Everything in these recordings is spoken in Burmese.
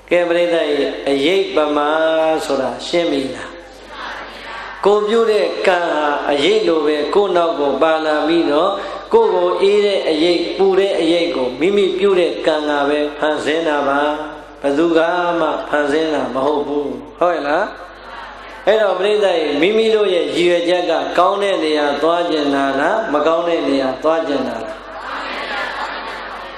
Cái bấy đây ấy bà má số là xem mình là cô biểu đệ cả ấy đồ về cô nào của bà là mi nó cô ý đệ ấy bù đệ ấy của mimi biểu đệ cả ngà về phan sen là bà du gà mà phan sen là mà hậu bu hỏi là ấy đó bấy đây mimi đồ ye dìu chắc cả cao này thì toa chân là mà cao này thì toa chân là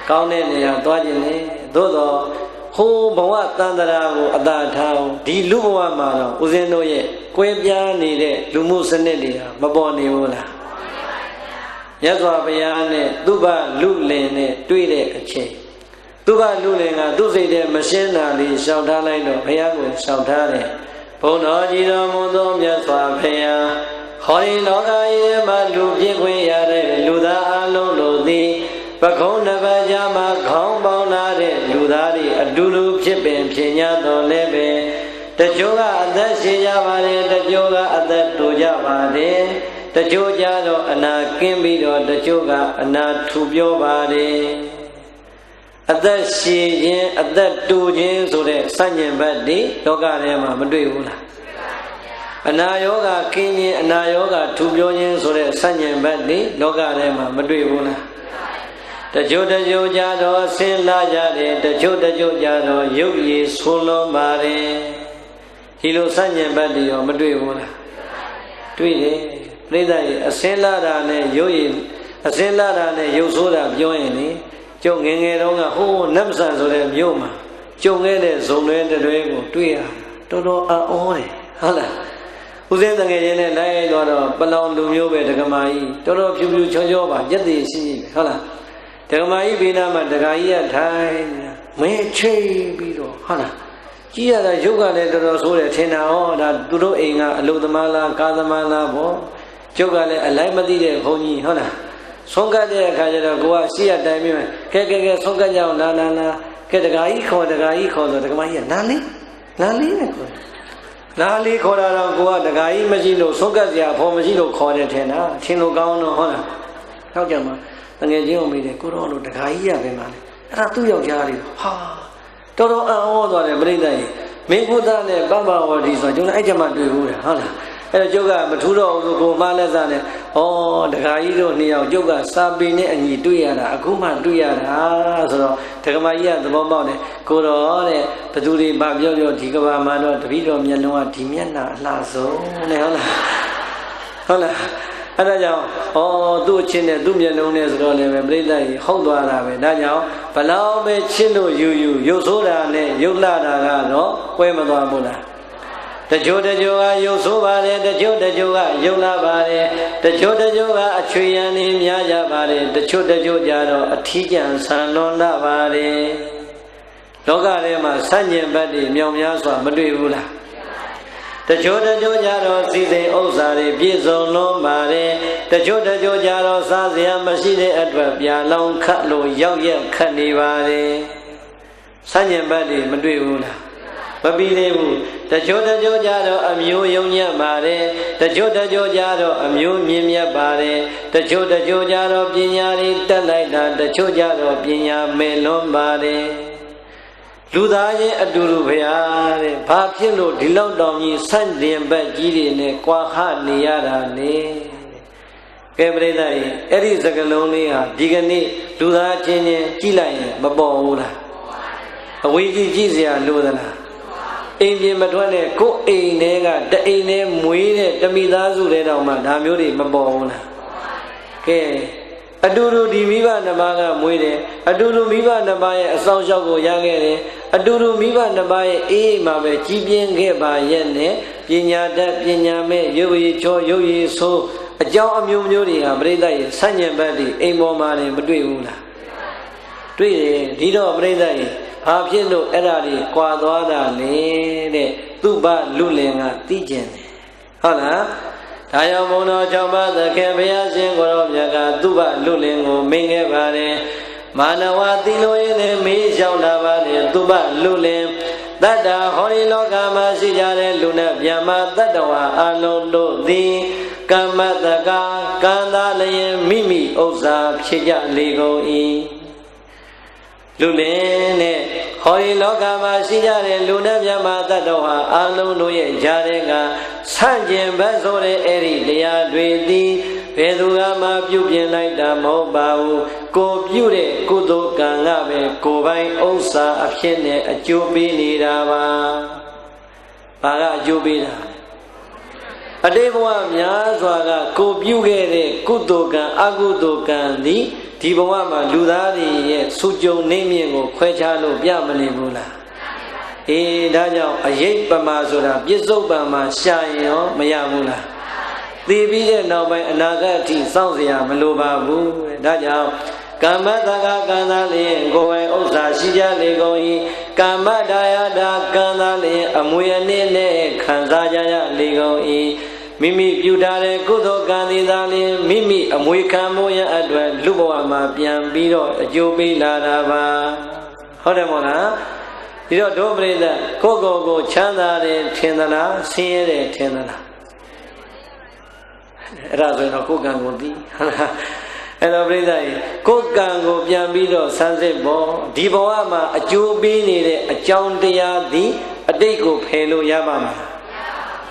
cao này thì toa chân này đó hô bảo tan ra của ta thao đi lúc mà đó uzen đâu ye quay bia này đấy lúc mua sân này đi mà bỏ này vô là nhớ qua bây giờ này tu ba lúc lên này tuy đấy अच्छे tu ba lúc lên à tu xây đấy mà xem là đi sau thà lại đó bây giờ cũng sau thà đấy bốn nó chỉ đó muốn đó nhớ qua bây giờ hỏi nó cái mà lúc biết quay ra đấy lúc ta lâu lâu đi và không nợ ba cha mà không bao na đấy lúc ta đi đủ lúc chết bệnh chết nhà đó lấy về ta cho cái ăn xí ra vào đấy ta cho cái ăn đồ ra vào đấy ta cho cha đó anh kiếm bị đó ta cho cái anh thu biểu vào đấy ăn xí trên ăn đồ trên rồi đấy sang nhân vật đi đó cái này mà mình đuổi vô là anh yoga kinh anh yoga thu biểu trên rồi đấy sang nhân vật đi đó cái này mà mình đuổi vô là ta cho cha đó xin la cha đấy ta cho cha đó yêu gì xuống lo mà đấy khi lúc sang nhân vật đi mà đuổi vô là đuổi đấy bây giờ xin la ra này yêu gì xin la ra này yêu số là yêu gì này cho nghe đó là hô năm sản rồi đấy yêu mà cho nghe để dùng lên để đuổi vô đuổi à đó ôi hả là uzen thằng nghe này lại đó bắt đầu đúng yêu về cái máy đó phiêu phiêu cho bà nhất thì xin hả là cái máy bên nào mà cái gì thay mấy chơi bị đó hả là chỉ là yoga này đó số để thế nào đó tu đó anh aludamala kadamala bo yoga này lại mà đi để không nhỉ hả là xong cái này cái đó qua xí ở đây mình cái xong cái nhau na cái gì khó rồi cái máy gì nali khó ra qua cái gì mà chỉ lo xong cái gì phô mà chỉ lo khó để thế nào thiên lo cao nó hả là sao chẳng mà nghe chứ không biết đấy cô đó nó cái gì à bên mà này tu yêu cha đi ha đó rồi đấy bên đây mấy cô ta này ba vào đi rồi chúng nó ai cho mà đuổi rồi hả là cái chỗ cái mà thu đâu cô mà lên ra này cái gì rồi nhiều chỗ cái sao bên này anh đuổi à cũng mà đuổi à rồi thế mà ý là tụi bao này cô đó này bắt đầu đi ba biểu thì cái ba mà nó thì rồi nhận luôn thì nhận là số này hả là anh ta giáo tu chín này tu miền đông này rồi này bên đây không đoan là về đã giáo và lâu bên chín đồ yêu số là này yêu là cái nó quay mà đoan muốn là ta cho cái yêu số ba này ta cho cái yêu là ba này ta cho cái chuyện này nhà gia ba này ta cho cái đó thi giảng san non là ba này đó cái này mà san nhân ba này miêu miêu xóa mất đi luôn là ta cho cha đó xí thế ốc sa để biết rồi nó mà đấy ta cho cha đó sa gì mà xí thế ăn vật bia long khát lôi yêu khát đi vào đấy san nhân ba này mất đi luôn là mà bị đấy bu ta cho cha đó âm yêu yêu nhẹ mà đấy ta cho cha đó âm yêu miên miên mà đấy ta cho cha đó pin nhà đi ta lại ta cho cha đó pin nhà mê lon mà đấyလူသားချင်းအတူတူဖရာတဲ့ဘာဖြစ်လို့ဒီလောက်တောင်ကြီးဆန့်ကျင်ဘက်ကြီးတွေနဲ့ကြွားဟနေရတာလဲကဲပရိသတ်ကြီးအဲ့ဒီစကလုံးလေးဟာဒီကနေ့လူသားချင်းချင်းကြည့်လိုက်ရင်မပေါ်ဘူးလားအဝေးကြီးကြည့်စရာလိုသလားအိမ်ပြင်မထွက်နဲ့ကိုယ်အိမ်ထဲကတအိမ်ထဲမွေးတဲ့တမိသားစုတွေတောင်မှဒါမျိုးတွေမပေါ်ဘူးလားကဲအတူတူဒီမိဘနှစ်ပါးကမွေးတယ်အတူတူမိဘနှစ်ပါးရဲ့အဆောင်ရှောက်ကိုရခဲ့တယ်အတူတူမိဘနှစ်ပါးရဲ့အေးမှာပဲကြီးပြင်းခဲ့ပါရဲ့နဲ့ပညာတတ်ပညာမဲ့ရုပ်ရည်ချောရုပ်ရည်ဆိုးအကြောင်းအမျိုးမျိုးတွေကပြိဿရဲ့ဆန့်ကျင်ဘက်တွေအိမ်ပေါ်မှာနေမတွေ့ဘူးလားတွေ့တယ်ဒီတော့ပြိဿရဲ့ဘာဖြစ်လို့အဲ့ဒါတွေကွာသွားတာလဲတဲ့သူ့ဘလူလင်ကသိကျင်တယ်ဟုတ်လားဒါကြောင့်ဘုန်းတော်ကြောင့်ပါသခင်ဘုရားရှင်ကိုရောမြတ်ကသူ့ဘလူလင်ကိုမင်းခဲ့ပါတယ်မာနဝတိလိုရင်းနဲ့မေးလျှောက်လာပါတယ်သူ့ဘလူလင်တတ္တဟောဒီလောကမှာရှိကြတဲ့လူနဲ့ဗျမတတ္တဝါအလုံးတို့သည်ကမ္မတကကံသာလျင်မိမိဥစ္စာဖြစ်ကြလေကုန်၏ လူလင်းနဲ့ဟောဒီလောကမှာရှိကြတဲ့လူနဲ့မြတ်မာတတ်တော်ဟာအာလုံးတို့ရဲ့ကြားတဲ့ကဆန့်ကျင်ဘက်ဆိုတဲ့အဲ့ဒီတရားတွေသည်ဘယ်သူမှပြုပြင်လိုက်တာမဟုတ်ပါဘူးကိုပြုတဲ့ကုသိုလ်ကံကပဲကိုယ်ပိုင်ဥစ္စာအဖြစ်နဲ့အကျိုးပေးနေတာပါဘာကအကျိုးပေးတာအတိတ်ဘဝများစွာကကိုပြုခဲ့တဲ့ကုသိုလ်ကံအကုသိုလ်ကံသည်ဒီဘဝမှာလူသားတွေရဲ့စုကြုံနေမြင့်ကိုခွဲခြားလို့ပြမနေဘူးလားအေးဒါကြောင့်အရေးပမာဆိုတာပြစ္ဆုတ်ပံမှာရှာရင်ရောမရဘူးလားသိပြီးတဲ့နောက်ပိုင်းအနာဂတ်အထိစောင့်เสียမလိုပါဘူးဒါကြောင့်ကမ္မတကကံသာလျင်ကိုယ်ပိုင်ဥစ္စာရှိကြလေကုန်၏ကမ္မဒါယတာကံသာလျင်အမွေအနှစ်နဲ့ခံစားကြရလေကုန်၏မိမိပြုထားတဲ့ကုသိုလ်ကံသည်သာလျင်မိမိအမွေခံမှုရအတွက်လူဘဝမှာပြန်ပြီးတော့အကျိုးပေးလာတာပါဟုတ်တယ်မို့လားဒီတော့ဒုပရိသတ်ကိုချမ်းသာတယ်ထင်သလားဆင်းရဲတယ်ထင်သလားအဲ့ဒါဆိုရင်တော့ကိုယ်ကံကိုသိအဲ့တော့ပြိဿကြီးကိုယ်ကံကိုပြန်ပြီးတော့စမ်းစစ်ဖို့ဒီဘဝမှာအကျိုးပေးနေတဲ့အကြောင်းတရားသည်အတိတ်ကိုဖယ်လို့ရပါမှာ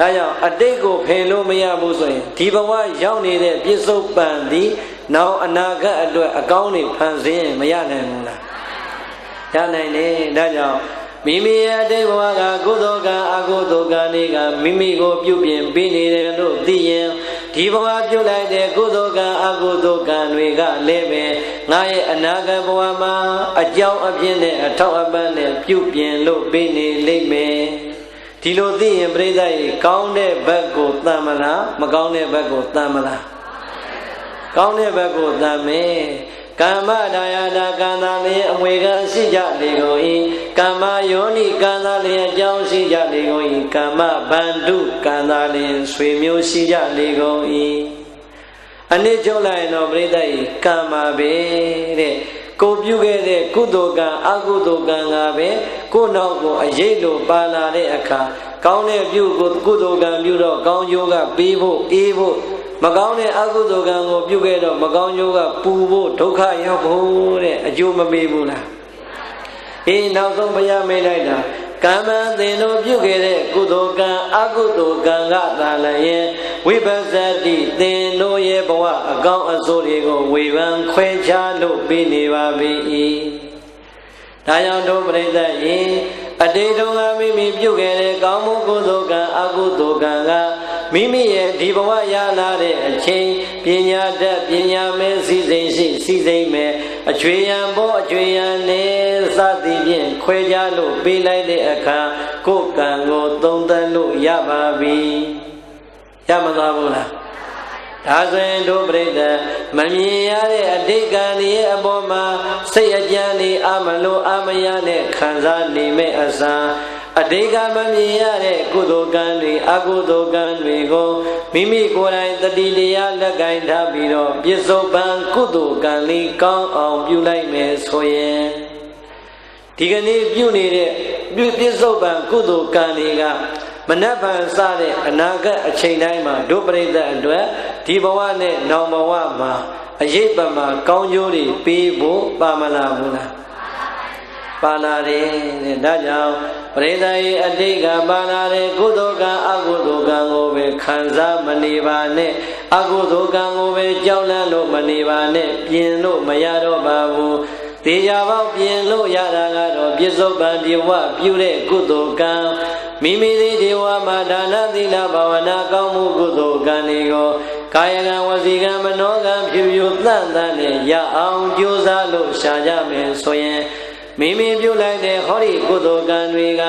ဒါကြောင့်အတိတ်ကိုဖယ်လို့မရဘူးဆိုရင်ဒီဘဝရောက်နေတဲ့ပြစ္ဆုတ်ပံသည်နောက်အနာဂတ်အတွက်အကောင်းတွေဖန်ဆင်းမရနိုင်ဘူးလားရနိုင်တယ်ဒါကြောင့်မိမိရဲ့အတိတ်ဘဝကကုသိုလ်ကံအကုသိုလ်ကံတွေကမိမိကိုပြုပြင်ပေးနေတယ်လို့သိရင်ဒီဘဝပြုလိုက်တဲ့ကုသိုလ်ကံအကုသိုလ်ကံတွေကလည်းပဲငါရဲ့အနာဂတ်ဘဝမှာအကြောင်းအဖြစ်နဲ့အထောက်အပံ့နဲ့ပြုပြင်လို့ပေးနေလိမ့်မယ်ဒီလိုသိရင်ပြိဿကြီးကောင်းတဲ့ဘက်ကိုသမ်းမလားမကောင်းတဲ့ဘက်ကိုသမ်းမလားကောင်းတဲ့ဘက်ကိုသမ်းမယ်ကမ္မဒါယတာကံသာလျင်အမွေခံရှိကြလေကုန်၏ကမ္မယောနိကံသာလျင်အကြောင်းရှိကြလေကုန်၏ကမ္မဗန္ဓုကံသာလျင်ဆွေမျိုးရှိကြလေကုန်၏အနည်းချုပ်လိုက်တော့ပြိဿကြီးကံပါပဲတဲ့ကိုပြုခဲ့တဲ့ကုသိုလ်ကံအကုသိုလ်ကံကပဲကိုနောက်ကိုအရေးလိုပါလာတဲ့အခါကောင်းတဲ့ပြုကိုကုသိုလ်ကံပြုတော့ကောင်းကျိုးကပေးဖို့အေးဖို့မကောင်းတဲ့အကုသိုလ်ကံကိုပြုခဲ့တော့မကောင်းကျိုးကပူဖို့ဒုက္ခရောက်ဖို့တဲ့အကျိုးမပေးဘူးလားအေးနောက်ဆုံးဘုရားမိတ်လိုက်တာကမ္မသင်တို့ပြုခဲ့တဲ့ကုသိုလ်ကံအကုသိုလ်ကံကသာလျင်ဝိပဿတိသင်တို့ရဲ့ဘဝအကောင်းအဆိုးတွေကိုဝေဖန်ခွဲခြားလို့ပြီးနေပါပြီဒါကြောင့်တို့ပြိဿရင်အတိတ်တုန်းကမိမိပြုခဲ့တဲ့ကောင်းမှုကုသိုလ်ကံအကုသိုလ်ကံကမိမိရဲ့ဒီဘဝရလာတဲ့အချိန်ပညာတတ်ပညာမဲ့စီစိန်ရှိစီစိန်မဲ့အကျွေရန်ဘောအကျွေရန်နဲ့စသည်ဖြင့်ခွဲခြားလို့ပေးလိုက်တဲ့အခါကိုယ်ကံကိုသုံးသပ်လို့ရပါပြီရမသွားဘူးလားဒါဆိုရင်တို့ပြိဿမမြင်ရတဲ့အတိတ်ကံရဲ့အပေါ်မှာစိတ်အကြံနေအမလို့အမရနဲ့ခံစားနေမဲ့အစားအတိတ်ကမမြင်ရတဲ့ကုသိုလ်ကံတွေအကုသိုလ်ကံတွေကိုမိမိကိုယ်တိုင်တတိတရားလက်ကင်ထားပြီးတော့ပြစ္ဆုတ်ပံကုသိုလ်ကံလေးကောင်းအောင်ပြုလိုက်မယ်ဆိုရင်ဒီကနေ့ပြုနေတဲ့ပြစ္ဆုတ်ပံကုသိုလ်ကံတွေကမနက်ဖြန်စတဲ့အနာဂတ်အချိန်တိုင်းမှာဒုပရိသတ်အတွက်ဒီဘဝနဲ့နောင်ဘဝမှာအရေးပမာကောင်းကျိုးတွေပေးဖို့ပါမလားဘူးလားပါလာတယ်ဒါကြောင့်ပရိသတ်ရဲ့အတိတ်ကပါလာတဲ့ကုသိုလ်ကံအကုသိုလ်ကံကိုပဲခံစားမနေပါနဲ့အကုသိုလ်ကံကိုပဲကြောက်လန့်လို့မနေပါနဲ့ပြင်လို့မရတော့ပါဘူးတေချာပေါက်ပြင်လို့ရတာကတော့ပြစ္ဆုတ်ပံဒီဝပြုတဲ့ကုသိုလ်ကံမိမိသည်ဒီဝမှာဒါနသီလဘာဝနာကောင်းမှုကုသိုလ်ကံတွေကိုကာယကံဝစီကံမနောကံဖြူဖြူသန့်သန့်နဲ့ရအောင်ကြိုးစားလို့ရှာကြမယ်ဆိုရင်မိမိပြုလိုက်တဲ့ဟောဒီကုသိုလ်ကံတွေက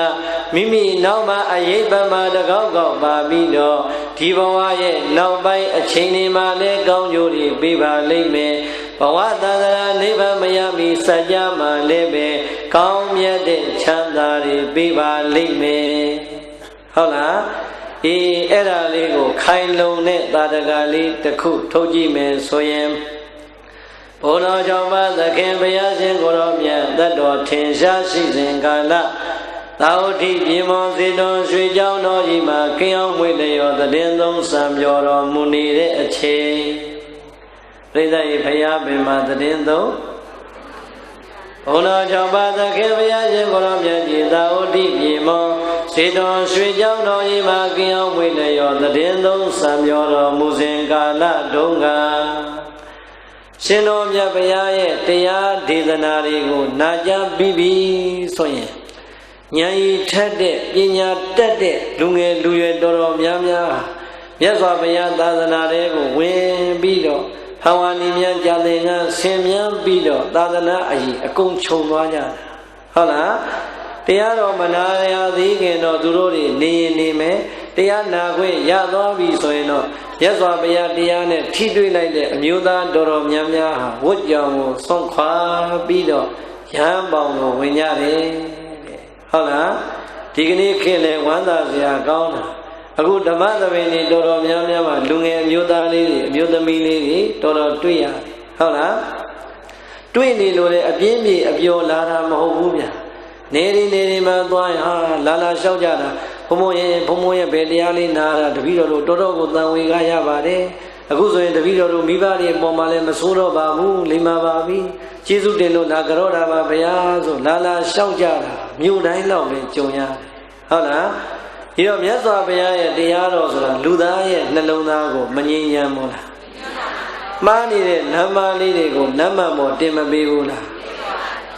မိမိနောက်မှာအရေးပမာတကောက်ကောက်ပါပြီးတော့ဒီဘဝရဲ့နောက်ပိုင်းအချိန်တွေမှာလည်းကောင်းကျိုးတွေပေးပါလိမ့်မယ်ဘဝသန္တရာနိဗ္ဗာန်မရမီစัจ जा မှာလည်းပဲကောင်းမြတ်တဲ့ချမ်းသာတွေပေးပါလိမ့်မယ်ဟုတ်လားအေးအဲ့ဒါလေးကိုခိုင်လုံတဲ့သာဓကလေးတစ်ခုထုတ်ကြည့်မယ်ဆိုရင်ဘုရားကြောင့်ပါသခင်ဘုရားရှင်ကိုရောမြတ်တတ်တော်ထင်ရှားရှိစဉ်ကာလသာဝတိပြေမောစေတော်ရွှေကျောင်းတော်ကြီးမှာကင်းအောင်မွေလျော်သတင်းသုံးစံပြောတော်မူနေတဲ့အချိန်ပြိဿရေဘုရားပင်မှာသတင်းသုံး ဘုနာကြောင့်ပါသခင်ဘုရားရှင်ကိုရောမြတ်ကြီးသာဝတိပြည်မောစေတော်ရွှေကြောင်းတော်ကြီးမှာကင်းအောင်ဝိလျောတည်င်းသုံးစံပြောတော်မူစဉ်ကာလတုန်းကရှင်တော်မြတ်ဘုရားရဲ့တရားဒေသနာတွေကိုနာကြားပြီးပြီဆိုရင်ဉာဏ်ရည်ထက်တဲ့ပညာတက်တဲ့လူငယ်လူရွယ်တော်တော်များများမြတ်စွာဘုရားသာသနာတွေကိုဝင်ပြီးတော့ဟဝါနီများကြာသင်္ကန်းဆင်မြန်းပြီးတော့သာသနာအကြီးအကုန်ခြုံသွားကြတာဟုတ်လားတရားတော်မနာရသေးခင်တော့သူတို့တွေနေရင်နေမယ်တရားနာခွင့်ရသွားပြီဆိုရင်တော့မြတ်စွာဘုရားတရားနဲ့ထိတွေ့လိုက်တဲ့အမျိုးသားတော်တော်များများဟာဝတ်ကြောင်ကိုဆွန့်ခွာပြီးတော့ရဟန်းပေါင်းကိုဝင်ကြတယ်ဟုတ်လားဒီကနေ့ခေတ်လဲဝမ်းသာစရာကောင်းတာအခုဓမ္မသဘင်တွေတော်တော်များများမှာလူငယ်အမျိုးသားလေးတွေအမျိုးသမီးလေးတွေတော်တော်တွေ့ရတယ်ဟုတ်လားတွေ့နေလို့လေအပြင်းပြေအပျော်လာတာမဟုတ်ဘူးဗျာနေရီမှာသွားရင်ဟာလာလျှောက်ကြတာဘုံဘုံရဲ့ဘယ်တရားလေးနာတာတပည့်တော်တို့တော်တော်ကိုတန်ဝေကရပါတယ်အခုဆိုရင်တပည့်တော်တို့မိဘတွေအပေါ်မှာလည်းမဆိုးတော့ပါဘူးလိမ္မာပါပြီကျေးဇူးတင်လို့လာကြတော့တာပါဗျာဆိုလာလျှောက်ကြတာမြို့တိုင်းလောက်ပဲကြုံရတယ်ဟုတ်လားဒီတော့မြတ်စွာဘုရားရဲ့တရားတော်ဆိုတာလူသားရဲ့နှလုံးသားကိုမငြိမ်းချမ်းဘူးလားမှားနေတဲ့နမ်းမလေးတွေကိုနမ်းမှန်ပေါ်တင်မပေးဘူးလား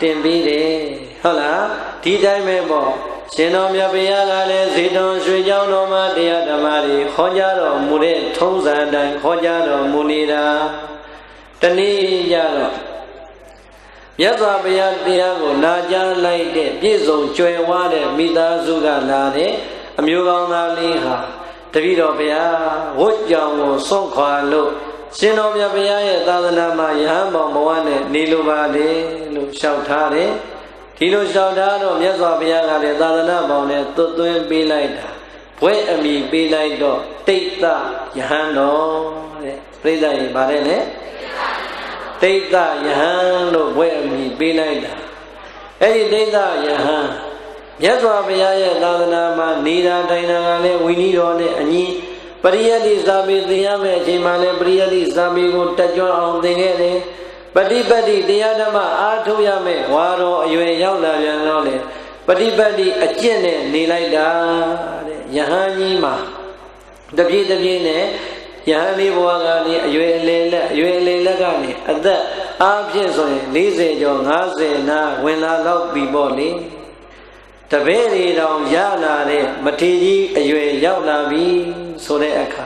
တင်ပေးတယ်ဟုတ်လားဒီတိုင်းပဲပေါ့ရှင်တော်မြတ်ဘုရားကလည်းဇေတဝန်ရွှေကျောင်းတော်မှာတရားဓမ္မတွေဟောကြားတော်မူတဲ့ထုံးစံတိုင်းဟောကြားတော်မူနေတာတနည်းကြတော့မြတ်စွာဘုရားတရားကိုနာကြားလိုက်တဲ့ပြည့်စုံကြွယ်ဝတဲ့မိသားစုကလာတဲ့အမျိုးကောင်းသားလေးဟာတပည့်တော်ဘုရားဝတ်ကြောင်ကိုဆွန့်ခွာလို့ရှင်တော်မြတ်ဘုရားရဲ့သာသနာမှာယဟန်ပေါင်းဘဝနဲ့နေလိုပါလေလို့လျှောက်ထားတယ်ဒီလိုလျှောက်ထားတော့မြတ်စွာဘုရားကလည်းသာသနာပေါင်းနဲ့သွတ်သွင်းပေးလိုက်တာဘွဲအမိပေးလိုက်တော့တိတ်တယဟန်တော်တဲ့ပြိဿရေဗါတဲ့လေတိတ်တယဟန်လို့ဘွဲအမိပေးလိုက်တာအဲ့ဒီတိတ်တယဟန်မြတ်စွာဘုရားရဲ့သာသနာမှာနေတာထိုင်တာကလည်းဝိနည်းတော်နဲ့အညီပရိယတ္တိစာပေသင်ရမယ့်အချိန်မှာလည်းပရိယတ္တိစာပေကိုတက်ကြွအောင်သင်ခဲ့တယ်ပฏิပတ်တိတရားဓမ္မအားထုတ်ရမယ်ဝါတော်အရွယ်ရောက်လာပြန်တော့လေပฏิပတ်တိအကျင့်နဲ့နေလိုက်တာတဲ့ယဟန်ကြီးမှာတပြေးနဲ့ယဟန်လေးဘဝကနေအရွယ်အလေလက်ကနေအသက်အားဖြင့်ဆိုရင်40ကျော်50နာဝင်လာတော့ပြီပေါ့လေတပည့်တွေတောင်ရလာတဲ့မထေရကြီးအရွယ်ရောက်လာပြီဆိုတဲ့အခါ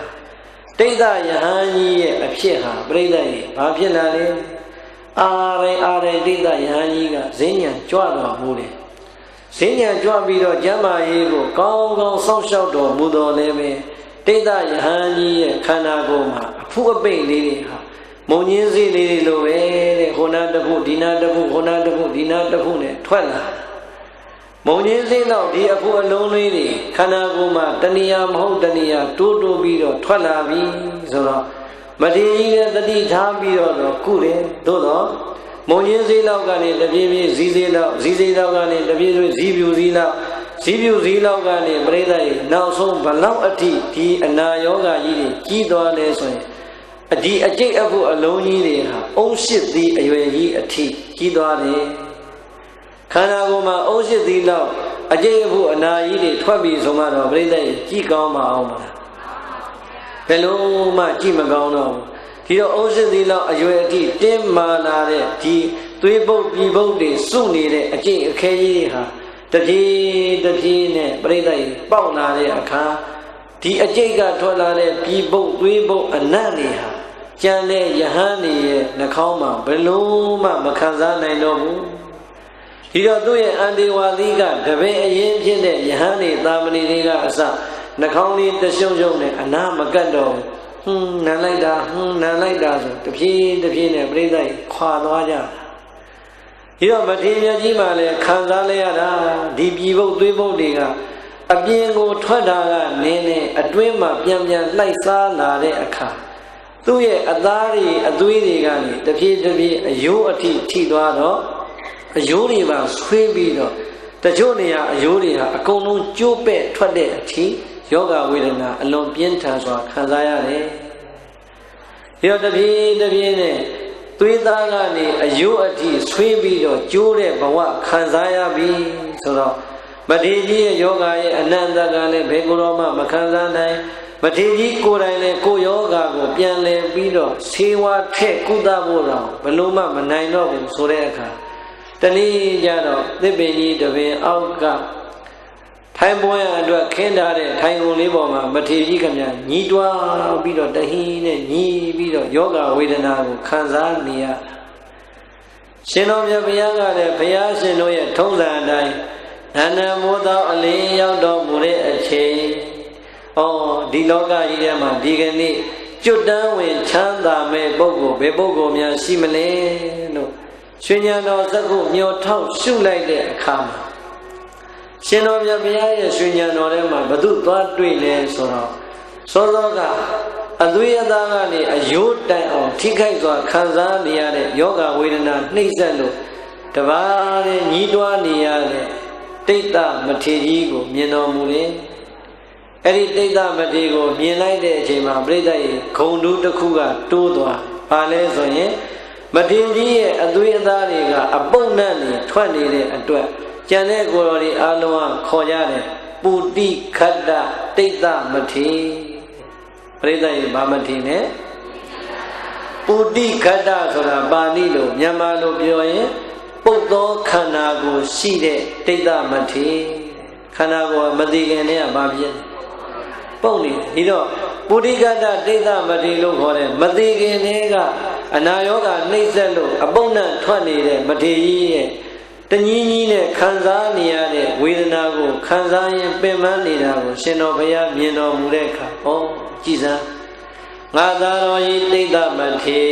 တိဋ္ဌယဟန်ကြီးရဲ့အဖြစ်ဟာပြိဿရေဘာဖြစ်လာလဲအားရတိဋ္ဌယဟန်ကြီးကဈဉ္ဉံကြွတော်မူတယ်ဈဉ္ဉံကြွပြီးတော့ကျမ်းမာရေးကိုကောင်းကောင်းစောင့်ရှောက်တော်မူတော်လည်းပဲတိဋ္ဌယဟန်ကြီးရဲ့ခန္ဓာကိုယ်မှာအဖုအပိတ်လေးတွေဟာမုံညင်းစေးလေးတွေလိုပဲတဲ့ဟိုနာတစ်ခုဒီနာတစ်ခုဟိုနာတစ်ခုဒီနာတစ်ခုနဲ့ထွက်လာမုံညင်းစေးတော့ဒီအဖုအလုံးလေးတွေခန္ဓာကိုယ်မှာတဏှာမဟုတ်တဏှာတိုးပြီးတော့ထွက်လာပြီဆိုတော့မထေရကြီးရဲ့တတိထားပြီးတော့ကုတယ်သို့တော့မုံညင်းစည်းလောက်ကနေတပြေးပြေးဇီးစည်းလောက်ကနေတပြေးပြေးဇီးပြူစည်းလောက်ကနေပြိဿရေနောက်ဆုံးဘလောက်အထိဒီအနာယောဂကြီးတွေကြီးသွားလဲဆိုရင်ဒီအကျိတ်အဖို့အလုံးကြီးတွေဟာအုံရှစ်သီးအရွယ်ကြီးအထိကြီးသွားတယ်ခန္ဓာကိုယ်မှာအုံရှစ်သီးလောက်အကျိတ်အဖို့အနာကြီးတွေထွက်ပြီးဆိုမှတော့ပြိဿရေကြီးကောင်းမအောင်မလားဘယ်လို့မှကြည့်မကောင်းတော့ဒီတော့အုံးစစ်သီလောက်အရွယ်အထိတင်းမာလာတဲ့ဒီသွေးပုတ်ပြည်ပုတ်တွေစုနေတဲ့အကျင့်အခဲကြီးဟာတပြေးနဲ့ပြိဿရေပေါက်လာတဲ့အခါဒီအကျင့်ကထွက်လာတဲ့ပြည်ပုတ်သွေးပုတ်အနတ်တွေဟာကြံတဲ့ယဟန်တွေရဲ့နှာခေါင်းမှာဘယ်လို့မှမခံစားနိုင်တော့ဘူးဒီတော့သူ့ရဲ့အန္တေဝါသီကတပည့်အရင်ဖြစ်တဲ့ယဟန်တွေသာမဏေတွေကအစနှာခေါင်းလေးတရှုံနဲ့အနာမကတ်တော့နန်လိုက်တာဆိုတဖြည်းနဲ့ပြိဿရေခွာသွားကြတာဒီတော့မထေရမြတ်ကြီးမှလည်းခံစားလိုက်ရတာဒီပြည်ပုတ်သွေးပုတ်တွေကအပြင်ကိုထွက်တာကနင်းနေအတွင်းမှာပြန်လိုက်စားလာတဲ့အခါသူ့ရဲ့အသားတွေအသွေးတွေကနေတဖြည်းအယိုးအထိထိသွားတော့အယိုးတွေပါဆွေးပြီးတော့တချို့နေရာအယိုးတွေဟာအကုန်လုံးကျိုးပဲ့ထွက်တဲ့အထိယောဂဝေဒနာအလွန်ပြင်းထန်စွာခံစားရတယ်။ဒီတော့တပြေးနဲ့ သွေးသားကနေအယုအထိဆွေးပြီးတော့ကျိုးတဲ့ဘဝခံစားရပြီဆိုတော့မထေရကြီးရဲ့ယောဂရဲ့အနန္တကလည်းဘယ်ကိုတော့မှမခံစားနိုင်မထေရကြီးကိုယ်တိုင်လည်းကိုယ်ယောဂကိုပြန်လည်ပြီးတော့ဆေးဝါးထက်ကုသဖို့တော့ဘလို့မှမနိုင်တော့ဘူးဆိုတဲ့အခါတနည်းကြတော့သစ်ပင်ကြီးတပင်အောက်ကထိုင်ပွဲအတွက်ခင်းထားတဲ့ထိုင်ကုန်လေးပေါ်မှာမထေရကြီးခင်ဗျာညီးတွားပြီးတော့တဟင်းနဲ့ညီးပြီးတော့ယောဂဝေဒနာကိုခံစားနေရရှင်တော်မြတ်ဘုရားကလည်းဘုရားရှင်တို့ရဲ့ထုံးစံအတိုင်းနန္ဒမိုးသောအလင်းရောက်တော်မူတဲ့အချိန်ဒီလောကကြီးထဲမှာဒီကနေ့ကျွတ်တန်းဝင်ချမ်းသာမဲ့ပုဂ္ဂိုလ်ဘယ်ပုဂ္ဂိုလ်များရှိမလဲလို့ရှင်ညာတော်စကုမျောထောက်ရှုလိုက်တဲ့အခါမှာရှင်တော်မြတ်ဘုရားရဲ့ရှင်ညာတော်ထဲမှာဘု து သွားတွေ့လဲဆိုတော့စောစောကအသွေးအသားကနေအယိုးတိုင်အောင်ထိခိုက်စွာခံစားနေရတဲ့ယောဂဝေဒနာနှိမ့်ဆက်လို့တပါးနဲ့ညီးတွားနေရတဲ့တိဋ္ဌမထေရကြီးကိုမြင်တော်မူတယ်အဲ့ဒီတိဋ္ဌမထေရကိုမြင်လိုက်တဲ့အချိန်မှာပြိဿရဲ့ဂုံတူးတစ်ခုကတိုးသွားဘာလဲဆိုရင်မထေရကြီးရဲ့အသွေးအသားတွေကအပုပ်နဲ့နေထွက်နေတဲ့အတွက်ကျန်တဲ့ကိုယ်တော်တွေအားလုံးကခေါ်ကြတယ်ပုတိခတ္တတိဋ္ဌမထေရပြိဿရဲ့ဗာမထေရနဲ့ပုတိခတ္တဆိုတာပါဠိလိုမြန်မာလိုပြောရင်ပုတ်သောခန္ဓာကိုရှိတဲ့တိဋ္ဌမထေရခန္ဓာကိုမသိခင်တည်းကဘာဖြစ်ပုတ်နေဒီတော့ပုရိကတ္တတိဋ္ဌမထေရလို့ခေါ်တယ်မသိခင်တည်းကအနာယောဂနှိမ့်ဆက်လို့အပုပ်နဲ့ထွက်နေတဲ့မထေရကြီးရဲ့တညီးကြီးနဲ့ခံစားနေရတဲ့ဝေဒနာကိုခံစားရင်ပင်ပန်းနေတာကိုရှင်တော်ဘုရားမြင်တော်မူတဲ့အခါကြည်စမ်းငါသာတော်ကြီးတိဋ္ဌမထေရ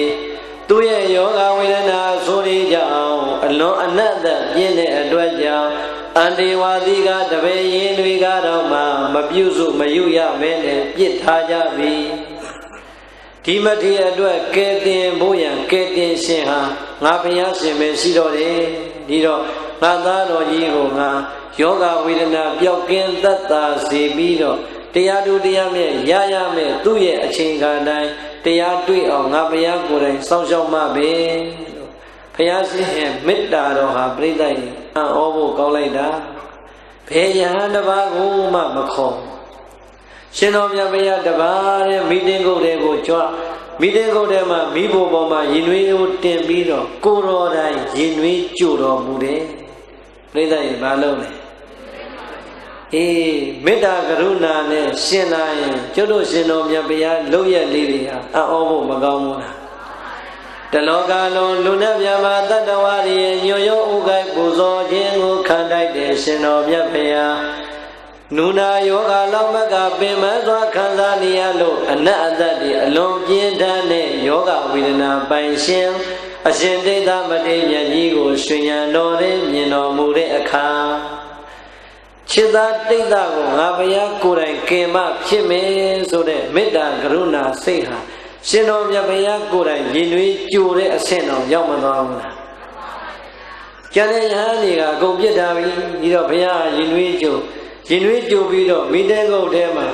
သူရဲ့ယောဂဝေဒနာဆိုရကြအောင်အလွန်အနတ္တပြင်းတဲ့အတွက်ကြောင့်အန္တေဝါတိကတပည့်ရင်တွေကတော့မှမပြုစုမယူရမဲနဲ့ပြစ်ထားကြပြီဒီမထေရအတွက်ကဲတင်ဖို့ရန်ကဲတင်ရှင်ဟာငါဘုရားရှင်ပဲရှိတော်တယ်ဒီတော့ငါသားတော်ကြီးကိုငါယောဂဝေဒနာပျောက်ကင်းသက်သာစေပြီးတော့တရားတူတရားမြဲရရမယ်သူ့ရဲ့အချိန်ခါတိုင်းတရားတွေ့အောင်ငါဘုရားကိုယ်တိုင်စောင့်ရှောက်မှပဲလို့ဘုရားရှင်ရဲ့မေတ္တာတော်ဟာပြိဿရဲ့အံ့ဩဖို့ကောင်းလိုက်တာဘယ်ယဟန်တစ်ပါးကိုမှမခေါ်ရှင်တော်မြတ်ဘုရားတပါးတဲ့မိတင်ကုတ်တွေကိုကြွမိတင်ကုတ်ထဲမှာမိဖို့ပေါ်မှာရင်နွေးကိုတင်ပြီးတော့ကိုတော်တိုင်ရင်နွေးကြိုတော်မူတယ်ပြိဿရဲ့ဘာလုပ်လဲမေတ္တာကရုဏာနဲ့ရှင်လာရင်ကျွတ်တို့ရှင်တော်မြတ်ဘုရားလုပ်ရလေးတွေဟာအံ့ဩဖို့မကောင်းဘူးလားတလောကလုံးလူနဲ့မြတ်မှာတတ္တဝါတွေရဲ့ညွတ်ရုံဥကိုက်ပူဇော်ခြင်းကိုခံတိုက်တဲ့ရှင်တော်မြတ်ဘုရားနုနာယောဂလောက်မကပင်မစွာခံစားနေရလို့အနတ်အသက်တွေအလွန်ပြင်းထန်တဲ့ယောဂဝေဒနာပိုင်ရှင်အရှင်တိဋ္ဌမထေရမြတ်ကြီးကိုရှင်ရန်တော်နဲ့မြင်တော်မူတဲ့အခါခြေသာတိဋ္ဌကိုငါဘုရားကိုယ်တိုင်ကင်မဖြစ်မယ်ဆိုတဲ့မေတ္တာကရုဏာစိတ်ဟာရှင်တော်မြတ်ဘုရားကိုယ်တိုင်ရင်တွေးကြိုတဲ့အဆင့်တော်ရောက်မသွားဘူးလားကျန်တဲ့ယဟန်တွေကအကုန်ပြစ်တာပြီဒီတော့ဘုရားရင်တွေးကြိုပြီးတော့မိတဲကုတ်ထဲမှာ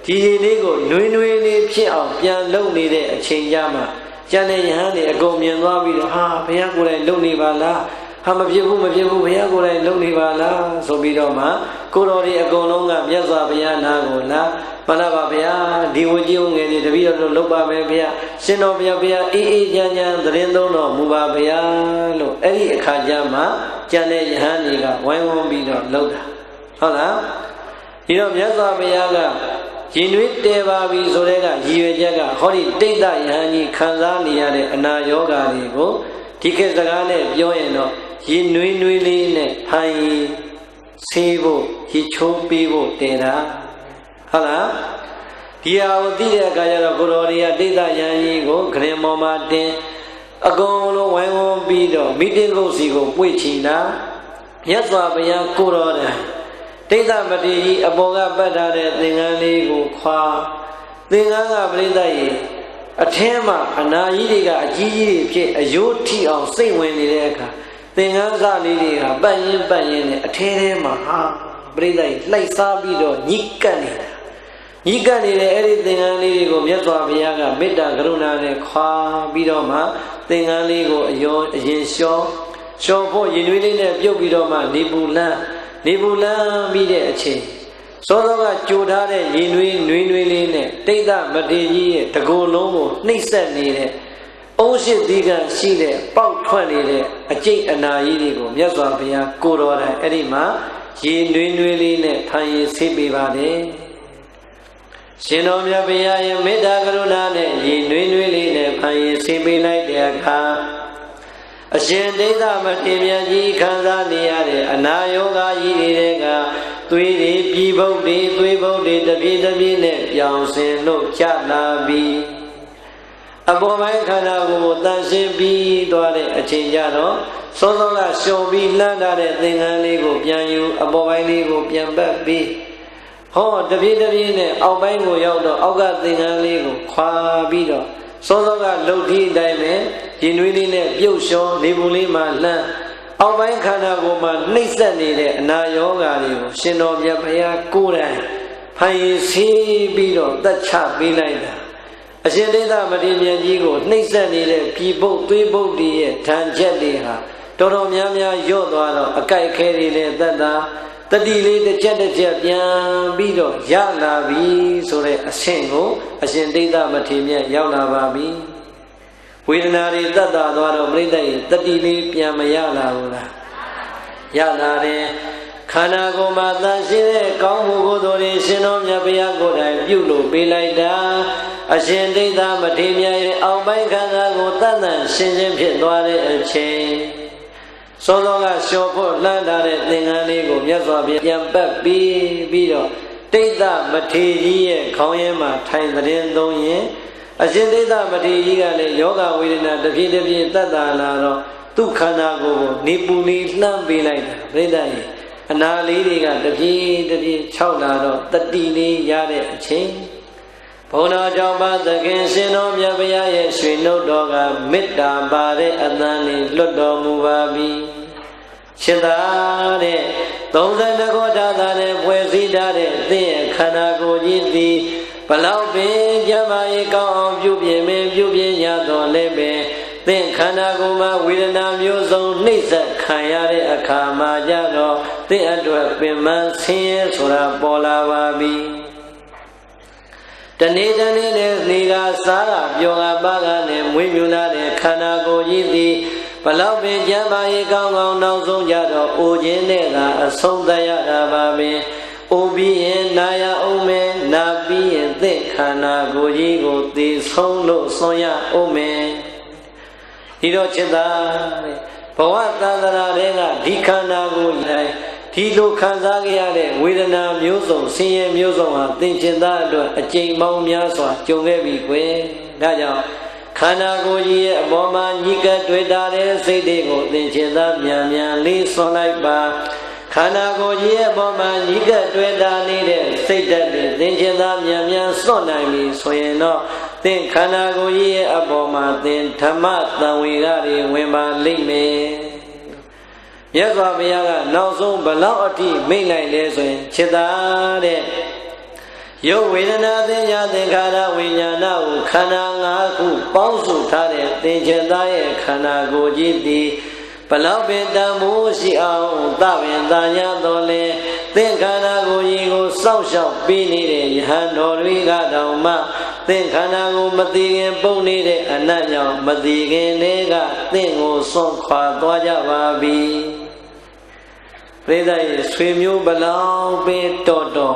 ဒီရင်လေးကိုနှွေးလေးဖြစ်အောင်ပြန်လုပ်နေတဲ့အချိန်ကြမှာကျန်တဲ့ယဟန်တွေအကုန်မြင်သွားပြီးတော့ဟာဘုရားကိုယ်တိုင်လုပ်နေပါလားဟာမဖြစ်ဘူးဘုရားကိုယ်တိုင်လုပ်နေပါလားဆိုပြီးတော့မှကိုတော်တွေအကုန်လုံးကမြတ်စွာဘုရားနာကိုလာမှန်လားပါဗျာဒီဝကြီးငယ်တွေတပည့်တော်လုပ်ပါမယ်ဗျာရှင်တော်ဘုရားအေးချမ်းသတင်းသုံးတော်မူပါဗျာလို့အဲ့ဒီအခါကျမှကျန်တဲ့ယဟန်တွေကဝိုင်းဝန်းပြီးတော့လုပ်တာဟုတ်လားဒီတော့မြတ်စွာဘုရားကရင်တွေးတဲပါပြီဆိုတဲ့ကရည်ရွယ်ချက်ကဟောဒီတိဋ္ဌယဟန်ကြီးခံစားနေရတဲ့အနာယောဂါတွေကိုဒီခေတ်စကားနဲ့ပြောရင်တော့ရင်နွေးလေးနဲ့ဟန်ဆေးဖို့ရေချိုးပေးဖို့တင်တာဟုတ်လားဒီဟာကိုသိတဲ့အခါကျတော့ကိုတော်တွေကတိဋ္ဌယဟန်ကြီးကိုခရင်ပေါ်မှာတင်အကုန်လုံးဝိုင်းဝန်းပြီးတော့မိတင်ကုတ်စီကိုပွေ့ချီတာမြတ်စွာဘုရားကိုတော်တိုင်တိဋ္ဌမထေရကြီးအပေါ်ကပတ်ထားတဲ့သင်္ကန်းလေးကိုခွာသင်္ကန်းကပြိဿရဲ့အထဲမှာအနာကြီးတွေကအကြီးကြီးတွေဖြစ်အယိုးထီအောင်စိတ်ဝင်နေတဲ့အခါသင်္ကန်းစလေးတွေကပတ်ရင်နဲ့အထဲထဲမှာဟာပြိဿကြီးလှိုက်စားပြီးတော့ညှိကပ်နေတာ ဤကနေတဲ့အဲ့ဒီသင်္ကန်းလေးတွေကိုမြတ်စွာဘုရားကမေတ္တာကရုဏာနဲ့ခွာပြီးတော့မှသင်္ကန်းလေးကိုအရင်လျှောဖို့ရင်သွေးလေးနဲ့ပြုတ်ပြီးတော့မှနေပူလန်းပြီးတဲ့အချိန်စောစောကကြိုထားတဲ့ရင်သွေးနွေးလေးနဲ့တိတ်သမထေကြီးရဲ့တကိုယ်လုံးကိုနှိပ်စက်နေတဲ့အုံးရှိသီးကရှိတဲ့ပေါက်ထွက်နေတဲ့အကျိတ်အနာကြီးတွေကိုမြတ်စွာဘုရားကိုတော်တိုင်အဲ့ဒီမှာရင်နွေးလေးနဲ့ဖန်ရည်ဆေးပေးပါတယ်ရှင်တော်မြတ်ဘုရားရဲ့မေတ္တာကရုဏာနဲ့ရင်နွေးလေးနဲ့ဖန်ရည်ဆေးပေးလိုက်တဲ့အခါအရှင်ဒိဋ္ဌမထေရကြီးခံစားနေရတဲ့အနာယောဂကြီးတွေကသွေးတွေပြည်ပုတ်တွေသွေးပုတ်တွေတပြေးနဲ့ပြောင်းစင်လို့ကျလာပြီးအပေါ်ပိုင်းခန္ဓာကိုယ်တန်ရှင်းပြီးသွားတဲ့အချိန်ကျတော့စောစောကလျှော်ပြီးလှမ်းထားတဲ့သင်္ကန်းလေးကိုပြန်ယူအပေါ်ပိုင်းလေးကိုပြန်ပတ်ပြီးဟောတပြေးနဲ့အောက်ပိုင်းကိုရောက်တော့အောက်ကသင်္ကန်းလေးကိုခွာပြီးတော့စောစောကလှုပ်ထီးအတိုင်းပဲရင်သွေးလေးနဲ့ပြုတ်လျှော်နေပုံလေးမှလှမ်းအောက်ပိုင်းခန္ဓာကိုယ်မှာနှိမ့်ဆက်နေတဲ့အနာယောဂါတွေကိုရှင်တော်မြတ်ဘုရားကိုယ်တိုင်ဖန်ရည်ဆေးပြီးတော့တတ်ချပေးလိုက်တာအရှင်ဒိဋ္ဌမထေရကြီးကိုနှိမ့်ဆက်နေတဲ့ပြည်ပုတ်သွေးပုတ်တွေရဲ့ဓာန်ချက်တွေဟာတော်တော်များများရော့သွားတော့အကြိုက်ခဲတွေလည်းတတ်တာတတိလေးတစ်ချက်ပြန်ပြီးတော့ရလာပြီဆိုတဲ့အဆင့်ကိုအရှင်ဒိဋ္ဌမထေရရောက်လာပါပြီဝေဒနာတွေတတ်တာသွားတော့ပြိဿရဲ့တတိလေးပြန်မရလာဘူးလားရလာတယ်ခန္ဓာကိုယ်မှာတန်ရှင်းတဲ့ကောင်းမှုကိုယ်တော်တွေရှင်တော်မြတ်ဘုရားကိုယ်တိုင်ပြုလို့ပေးလိုက်တာအရှင်ဒိဋ္ဌမထေရရဲ့အောက်ပိုင်းခန္ဓာကိုတတ်တန်ရှင်းဖြစ်သွားတဲ့အချိန်စောစောကလျှော်ဖို့လှမ်းထားတဲ့သင်္ကန်းလေးကိုမြတ်စွာဘုရားပြန်ပတ်ပြီးတော့ဒိဋ္ဌမထေရကြီးရဲ့ခေါင်းရင်းမှာထိုင်သတင်းသုံးရင်အရှင်ဒိဋ္ဌမထေရကြီးကလည်းယောဂဝေဒနာတဖြည်းတတ်တာလာတော့သူ့ခန္ဓာကိုယ်ကိုနေပူလေးလှမ်းပေးလိုက်တာပြိဿရဲ့အနာလေးတွေကတဖြည်းခြောက်လာတော့တတိလေးရတဲ့အချိန်ဘုန်းတော်ကြောင့်ပါသခင်ရှင်တော်မြတ်ဘုရားရဲ့ရွှေနှုတ်တော်ကမေတ္တာပါတဲ့အသံလေးလွတ်တော်မူပါပြီရှင်သာတဲ့32ခေါ်ထားတဲ့ဖွဲ့စည်းထားတဲ့သင်ရဲ့ခန္ဓာကိုယ်ကြီးသည်ဘလောက်ပင်ကျမ်းမာရေးကောင်းအောင်ပြုပြင်ရတော်လည်းပဲသင်ခန္ဓာကိုယ်မှာဝေဒနာမျိုးစုံနှိမ့်ဆက်ခံရတဲ့အခါမှာကြတော့သင်အတွက်ပင်မဆင်းရဲဆိုတာပေါ်လာပါပြီတနေ့နဲ့နေတာစားတာပြောတာပါကနဲ့မွေးမြူလာတဲ့ခန္ဓာကိုယ်ကြီးသည်ဘလောက်ပင်ကျမ်းမာရေးကောင်းနောက်ဆုံးကြတော့အိုခြင်းနဲ့သာအဆုံးသတ်ရတာပါပဲအိုပြီးရင်နာရအောင်မယ်နာပြီးရင်သင်ခန္ဓာကိုယ်ကြီးကိုသိဆုံးလို့ဆွံ့ရအောင်မယ်ဒီတော့จิตသားဘဝသန္တရာတွေကဒီခန္ဓာကိုယ်တိုင်းဒီလိုခံစားကြရတဲ့ဝေဒနာမျိုးစုံဆင်းရဲမျိုးစုံဟာသင်จิตသားအတွက်အကျိန်ပေါင်းများစွာကြုံခဲ့ပြီကွယ်ဒါကြောင့်ခန္ဓာကိုယ်ကြီးရဲ့အပေါ်မှာညှိကပ်တွေ့တာတဲ့စိတ်တွေကိုသင်จิตသားမြန်လေးဆွန်လိုက်ပါခန္ဓာကိုယ်ကြီးရဲ့အပေါ်မှာညှိကပ်တွေ့တာနေတဲ့စိတ်ဓာတ်တွေသင်จิตသားမြန်စွန့်နိုင်ပြီဆိုရင်တော့သင်ခန္ဓာကိုယ်ကြီးရဲ့အပေါ်မှာသင်ဓမ္မတန်ဝေကတွေဝင်ပါလိမ့်မယ်မြတ်စွာဘုရားကနောက်ဆုံးဘလောက်အထိမိတ်လိုက်လဲဆိုရင်จิตသားတဲ့ယုတ်ဝေဒနာသင်ညာသင်္ခါရဝိညာဏကိုခန္ဓာ၅ခုပေါင်းစုထားတဲ့သင်จิตသားရဲ့ခန္ဓာကိုယ်ကြီးသည်ဘလောက်ပင်တန်မိုးရှိအောင်သဗ္ဗင်တညာတော်လဲသင်္ခန္ဓာကိုယ်ကြီးကိုစောင့်ရှောက်ပြီးနေတဲ့ယဟန်တော်တွေကတောင်မှသင်္ခန္ဓာကိုမသိခင်ပုံနေတဲ့အနတ်ကြောင့်မသိခင်တည်းကသင်ကိုစွန့်ခွာသွားကြပါပြီပြိဿရဲ့ဆွေမျိုးဘလောက်ပင်တော်ဒါ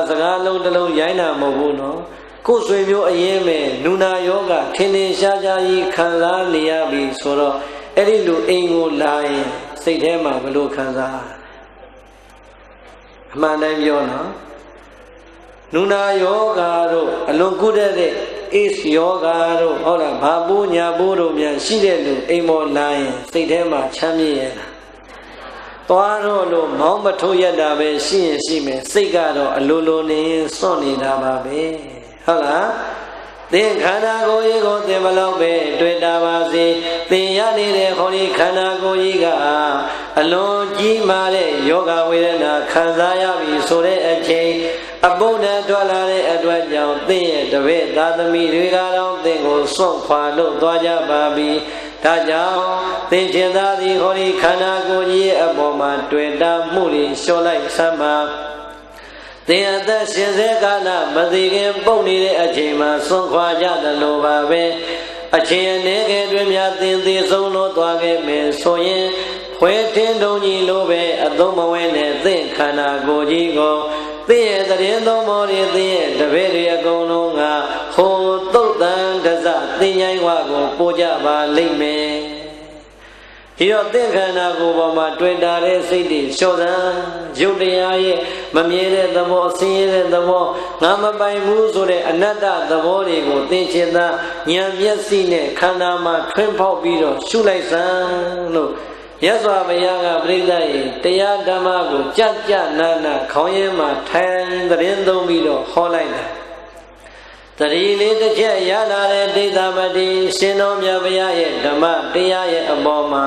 စကားလုံးတစ်လုံးရိုင်းတာမဟုတ်ဘူးနော်ကိုယ်ဆွေမျိုးအရင်ပဲနူနာယောဂထင်ရှားကြီးခံစားနေရပြီဆိုတော့အဲ့ဒီလိုအိမ်ကိုလာရင်စိတ်ထဲမှာဘလို့ခံစားအမှန်တိုင်းပြောနော်နူနာယောဂတို့အလွန်ကုတတ်တဲ့အေးယောဂတို့ဟုတ်လားဘာပူးညာပူးတို့များရှိတဲ့လူအိမ်ပေါ်လာရင်စိတ်ထဲမှာချမ်းမြေ့ရလားသွားတော့လို့မောင်းမထုတ်ရတာပဲရှိရင်ရှိမယ်စိတ်ကတော့အလိုလိုနေစွန့်နေတာပါပဲဟုတ်လားသင်ခန္ဓာကိုယ်ကြီးကိုသင်ဘလောက်ပဲတွေ့တာပါစေသင်ရနေတဲ့ဟောဒီခန္ဓာကိုယ်ကြီးက အလွန်ကြီးမားတဲ့ယောဂဝေဒနာခံစားရပြီဆိုတဲ့အချိန်အပုဒ်နဲ့ထွက်လာတဲ့အတွက်ကြောင့်သင်ရဲ့တပည့်သားသမီးတွေကတော့သင်ကိုစွန့်ခွာလို့သွားကြပါပြီဒါကြောင့်သင်ခြင်းသားသည်ဟောဒီခန္ဓာကိုယ်ကြီးရဲ့အပေါ်မှာတွေ့တာမှုတွေလျှော့လိုက်စမ်းပါသင်အသက်ရှင်စေကာလမသိခင်ပုတ်နေတဲ့အချိန်မှာစွန့်ခွာကြသလိုပါပဲအချိန်အနေငယ်တွင်များသင်သေးဆုံးလို့သွားခဲ့မယ်ဆိုရင်ဖွယ်တင်းတုံကြီးလိုပဲအသုံးမဝင်တဲ့သင်ခန္ဓာကိုယ်ကြီးကိုသင်ရဲ့တရင်သုံးမောတွေသင်ရဲ့တပည့်တွေအကုန်လုံးကဟိုသုတ်တန်တစသင်ញိုင်းဝကိုပို့ကြပါလိမ့်မယ်ဒီတော့သင်ခန္ဓာကိုယ်ပေါ်မှာတွေ့တာတဲ့စိတ်တွေလျှော့စမ်းရုပ်တရားရဲ့မမြဲတဲ့သဘောဆင်းရဲတဲ့သဘောငါမပိုင်ဘူးဆိုတဲ့အနတ္တသဘောတွေကိုသင်ခြင်းသာဉာဏ်မျက်စိနဲ့ခန္ဓာမှာထွန်းဖောက်ပြီးတော့ရှုလိုက်စမ်းလို့ရသော်ဘုရားကပြိဿရဲ့တရားဓမ္မကိုကြကြနာနာခေါင်းရင်းမှာထိုင်သတင်းသုံးပြီးတော့ဟောလိုက်တာတတိလေးတစ်ချက်ရလာတဲ့ဒိဋ္ဌမတိရှင်တော်မြတ်ဘုရားရဲ့ဓမ္မတရားရဲ့အပေါ်မှာ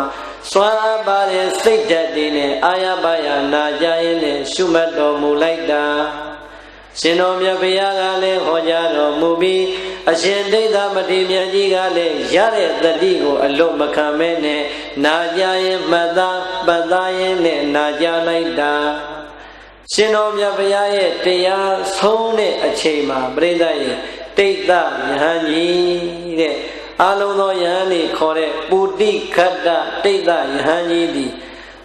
စွမ်းအားပါတဲ့စိတ်ဓာတ်တွေနဲ့အာရပါယနာကြရင်နဲ့ရှုမှတ်တော်မူလိုက်တာရှင်တော်မြတ်ဘုရားကလည်းဟောကြားတော်မူပြီးအရှင်ဒိဋ္ဌမတိမြတ်ကြီးကလည်းရတဲ့တတိကိုအလွတ်မခံမဲနဲ့နာကြရင်မှတ်သားပတ်သားရင်နဲ့နာကြလိုက်တာရှင်တော်မြတ်ဘုရားရဲ့တရားဆုံးတဲ့အချိန်မှာပြိဿရဲ့တိဋ္ဌယဟန်ကြီးတဲ့အလုံးသောယဟန်တွေခေါ်တဲ့ပုတိခတ္တတိဋ္ဌယဟန်ကြီးသည်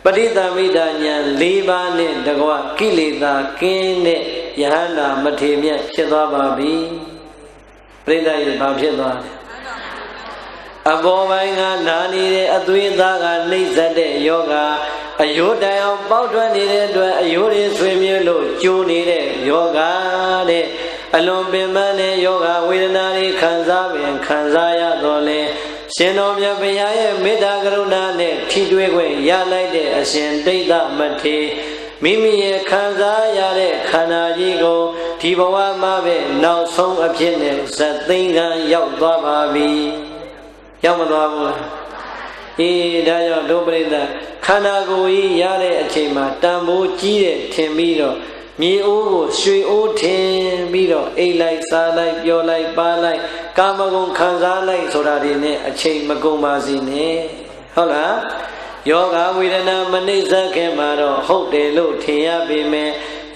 ပဋိသမိတာဉာဏ်၄ပါးနဲ့တကွကိလေသာကင်းတဲ့ယဟန္တာမထေမြတ်ဖြစ်သွားပါပြီပြိဿရဲ့ဘာဖြစ်သွားလဲအပေါ်ပိုင်းကနာနေတဲ့အသွေးသားကနှိမ့်ဆက်တဲ့ယောဂအယိုးတိုင်အောင်ပေါက်ထွက်နေတဲ့အတွက်အယိုးတွေဆွေးမြေ့လို့ကျိုးနေတဲ့ယောဂတဲ့အလွန်ပင်ပန်းတဲ့ယောဂဝေဒနာတွေခံစားရတော့လေရှင်တော်မြတ်ဘုရားရဲ့မေတ္တာကရုဏာနဲ့ထိတွေ့ခွင့်ရလိုက်တဲ့အရှင်ဒိဋ္ဌမထေမိမိရဲ့ခံစားရတဲ့ခန္ဓာကြီးကိုဒီဘဝမှာပဲနောက်ဆုံးအဖြစ်နဲ့ဇတ်သိင်္ဂံရောက်သွားပါပြီရောက်မသွားဘူးလားအေးဒါကြောင့်ဒုပရိသခန္ဓာကိုယ်ကြီးရတဲ့အချိန်မှာတန်ဖိုးကြီးတဲ့ထင်ပြီးတော့မြေအိုးကိုရွှေအိုးထင်ပြီးတော့အိတ်လိုက်စားလိုက်ပြောလိုက်ပါလိုက်ကာမဂုဏ်ခံစားလိုက်ဆိုတာတွေနဲ့အချိန်မကုန်ပါစေနဲ့ဟုတ်လားယောဂဝေဒနာမနှိမ့်ဆက်ခင်မှာတော့ဟုတ်တယ်လို့ထင်ရပေမဲ့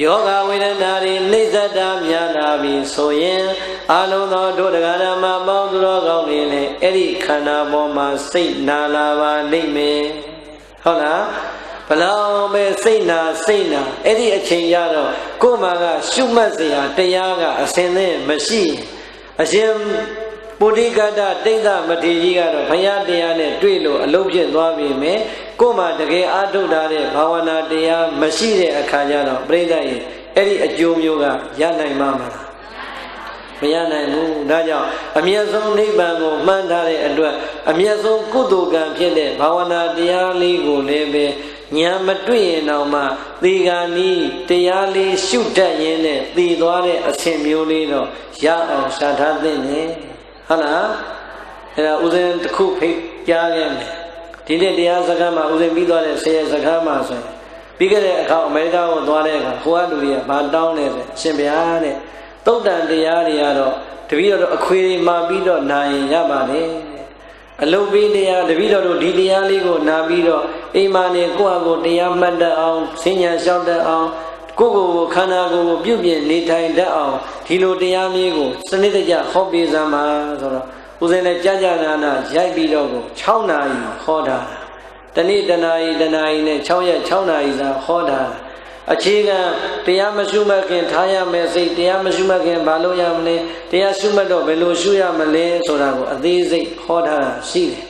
ယောဂဝေဒနာတွေနှိမ့်ဆက်တာများလာပြီဆိုရင်အလုံးသောဒုဒဂရမပေါင်းသူတော်ကောင်းတွေလည်းအဲ့ဒီခန္ဓာပေါ်မှာစိတ်နာလာပါလိမ့်မယ်ဟုတ်လားဘလောက်ပဲစိတ်နာအဲ့ဒီအချိန်ရတော့ကိုယ်မှာကရှုမှတ်စရာတရားကအစဉ်သင်းမရှိအရှင်ပုရိကတ္တတိဋ္ဌမထေရကြီးကတော့ဘုရားတရားနဲ့တွေ့လို့အလုံးဖြစ်သွားပြီမယ်ကိုယ်မှာတကယ်အားထုတ်တာတဲ့ဘာဝနာတရားမရှိတဲ့အခါကျတော့ပြိဿရဲ့အဲ့ဒီအကျိုးမျိုးကရနိုင်မှာမလားမရနိုင်ဘူးဒါကြောင့်အမျက်ဆုံးနိဗ္ဗာန်ကိုမှန်းထားတဲ့အတွက်အမျက်ဆုံးကုသိုလ်ကံဖြစ်တဲ့ဘာဝနာတရားလေးကိုလည်းပဲညာမတွေ့ရင်တော့မှသေဂာနီးတရားလေးရှုတတ်ရင်နဲ့သေသွားတဲ့အဆင့်မျိုးလေးတော့ရအောင်ရှာထားသင့်တယ်ဟုတ်လားအဲ့ဒါဥစဉ်တစ်ခုဖိတ်ကြားခဲ့မယ်ဒီနေ့တရားစခန်းမှာဥစဉ်ပြီးသွားတဲ့ဆရာစခန်းမှာဆိုရင်ပြီးခဲ့တဲ့အခါအမေရိကန်ကိုသွားတဲ့အခါဟိုကလူတွေကဘာတောင်းလဲဆိုအရှင်ဘုရားတဲ့သုတ်တန်တရားတွေကတော့တပည့်တော်အခွေတွေမှာပြီးတော့နာရင်ရပါလေအလုံးပေးတရားတပည့်တော်တို့ဒီတရားလေးကိုနာပြီးတော့အိမ်မှာနေကိုယ့်အကိုတရားမှတ်တတ်အောင်ဆင်ញံလျှောက်တတ်အောင်ကိုယ့်ကိုယ်ခန္ဓာကိုယ်ကိုပြုပြင်နေထိုင်တတ်အောင်ဒီလိုတရားမျိုးကိုစနစ်တကျဟောပေးစမ်းပါဆိုတော့ဦးဇင်းလည်းကြာနာနာရိုက်ပြီးတော့ကို6နာရီဟောတာတနေ့တနာရီနဲ့6ရက်6နာရီစာဟောတာအခြေခံတရားမရှုမှတ်ခင်ထားရမယ်စိတ်တရားမရှုမှတ်ခင်ဘာလို့ရမလဲတရားရှုမှတ်တော့ဘယ်လိုရှုရမလဲဆိုတာကိုအသေးစိတ်ဟောထားတာရှိတယ်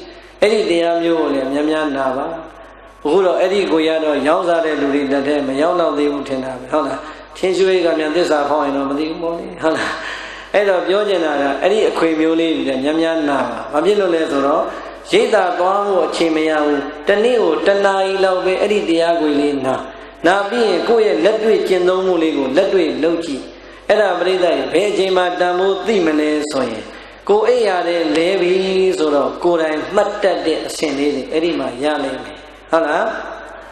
အဲ့ဒီတရားမျိုးကိုလည်းများနာပါအခုတော့အဲ့ဒီကိုရတော့ရောက်စားတဲ့လူတွေတက်တဲ့မရောက်တော့သေးဘူးထင်တာပဲဟုတ်လားထင်းရွှေကမြန်သစ္စာဖောင်းရင်တော့မသိဘူးပေါ့လေဟုတ်လားအဲ့တော့ပြောချင်တာကအဲ့ဒီအခွေမျိုးလေးတွေများနာပါဘာဖြစ်လို့လဲဆိုတော့ရိတ်တာသွားဖို့အချိန်မရဘူးတနေ့ကိုတနာရီလောက်ပဲအဲ့ဒီတရားခွေလေးနာပြီးရင်ကိုယ့်ရဲ့လက်တွေ့ကျင့်သုံးမှုလေးကိုလက်တွေ့လုပ်ကြည့်အဲ့ဒါပြိဿရဲ့ဘယ်အချိန်မှတန်ဖိုးသိမလဲဆိုရင်ကိုအိပ်ရတဲ့လဲပြီဆိုတော့ကိုယ်တိုင်မှတ်တတ်တဲ့အဆင့်လေးတွေအဲ့ဒီမှာရနိုင်မယ်ဟုတ်လား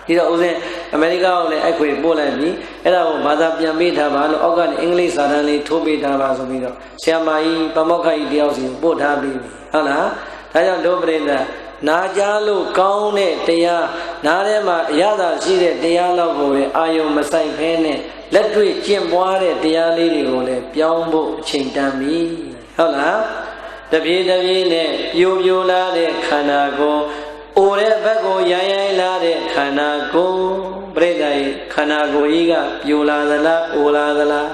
ဒီတော့ဦးဇင်းအမေရိကကိုလည်းအဲ့ခွေပို့လိုက်ပြီအဲ့ဒါကိုဘာသာပြန်ပေးထားပါလို့အောက်ကနေအင်္ဂလိပ်စာတမ်းလေးထိုးပေးထားပါဆိုပြီးတော့ဆရာမကြီးပမောက္ခကြီးတယောက်စီပို့ထားပြီးဟုတ်လားဒါကြောင့်ဒုပရိသတ်နာကြားလို့ကောင်းတဲ့တရားနားထဲမှာအရသာရှိတဲ့တရားလောက်ကိုပဲအာယုံမဆိုင်ဖဲနဲ့လက်တွေ့ကျင့်ပွားတဲ့တရားလေးတွေကိုလည်းပြောင်းဖို့အချိန်တန်ပြီဟုတ်လားတပြေးတပြေးနဲ့ပြိုပြိုလာတဲ့ခန္ဓာကိုယ်အိုတဲ့ဘက်ကိုရိုင်းရိုင်းလာတဲ့ခန္ဓာကိုယ်ပြိတ္တာရဲ့ခန္ဓာကိုယ်ကြီးကပြိုလာသလားအိုလာသလား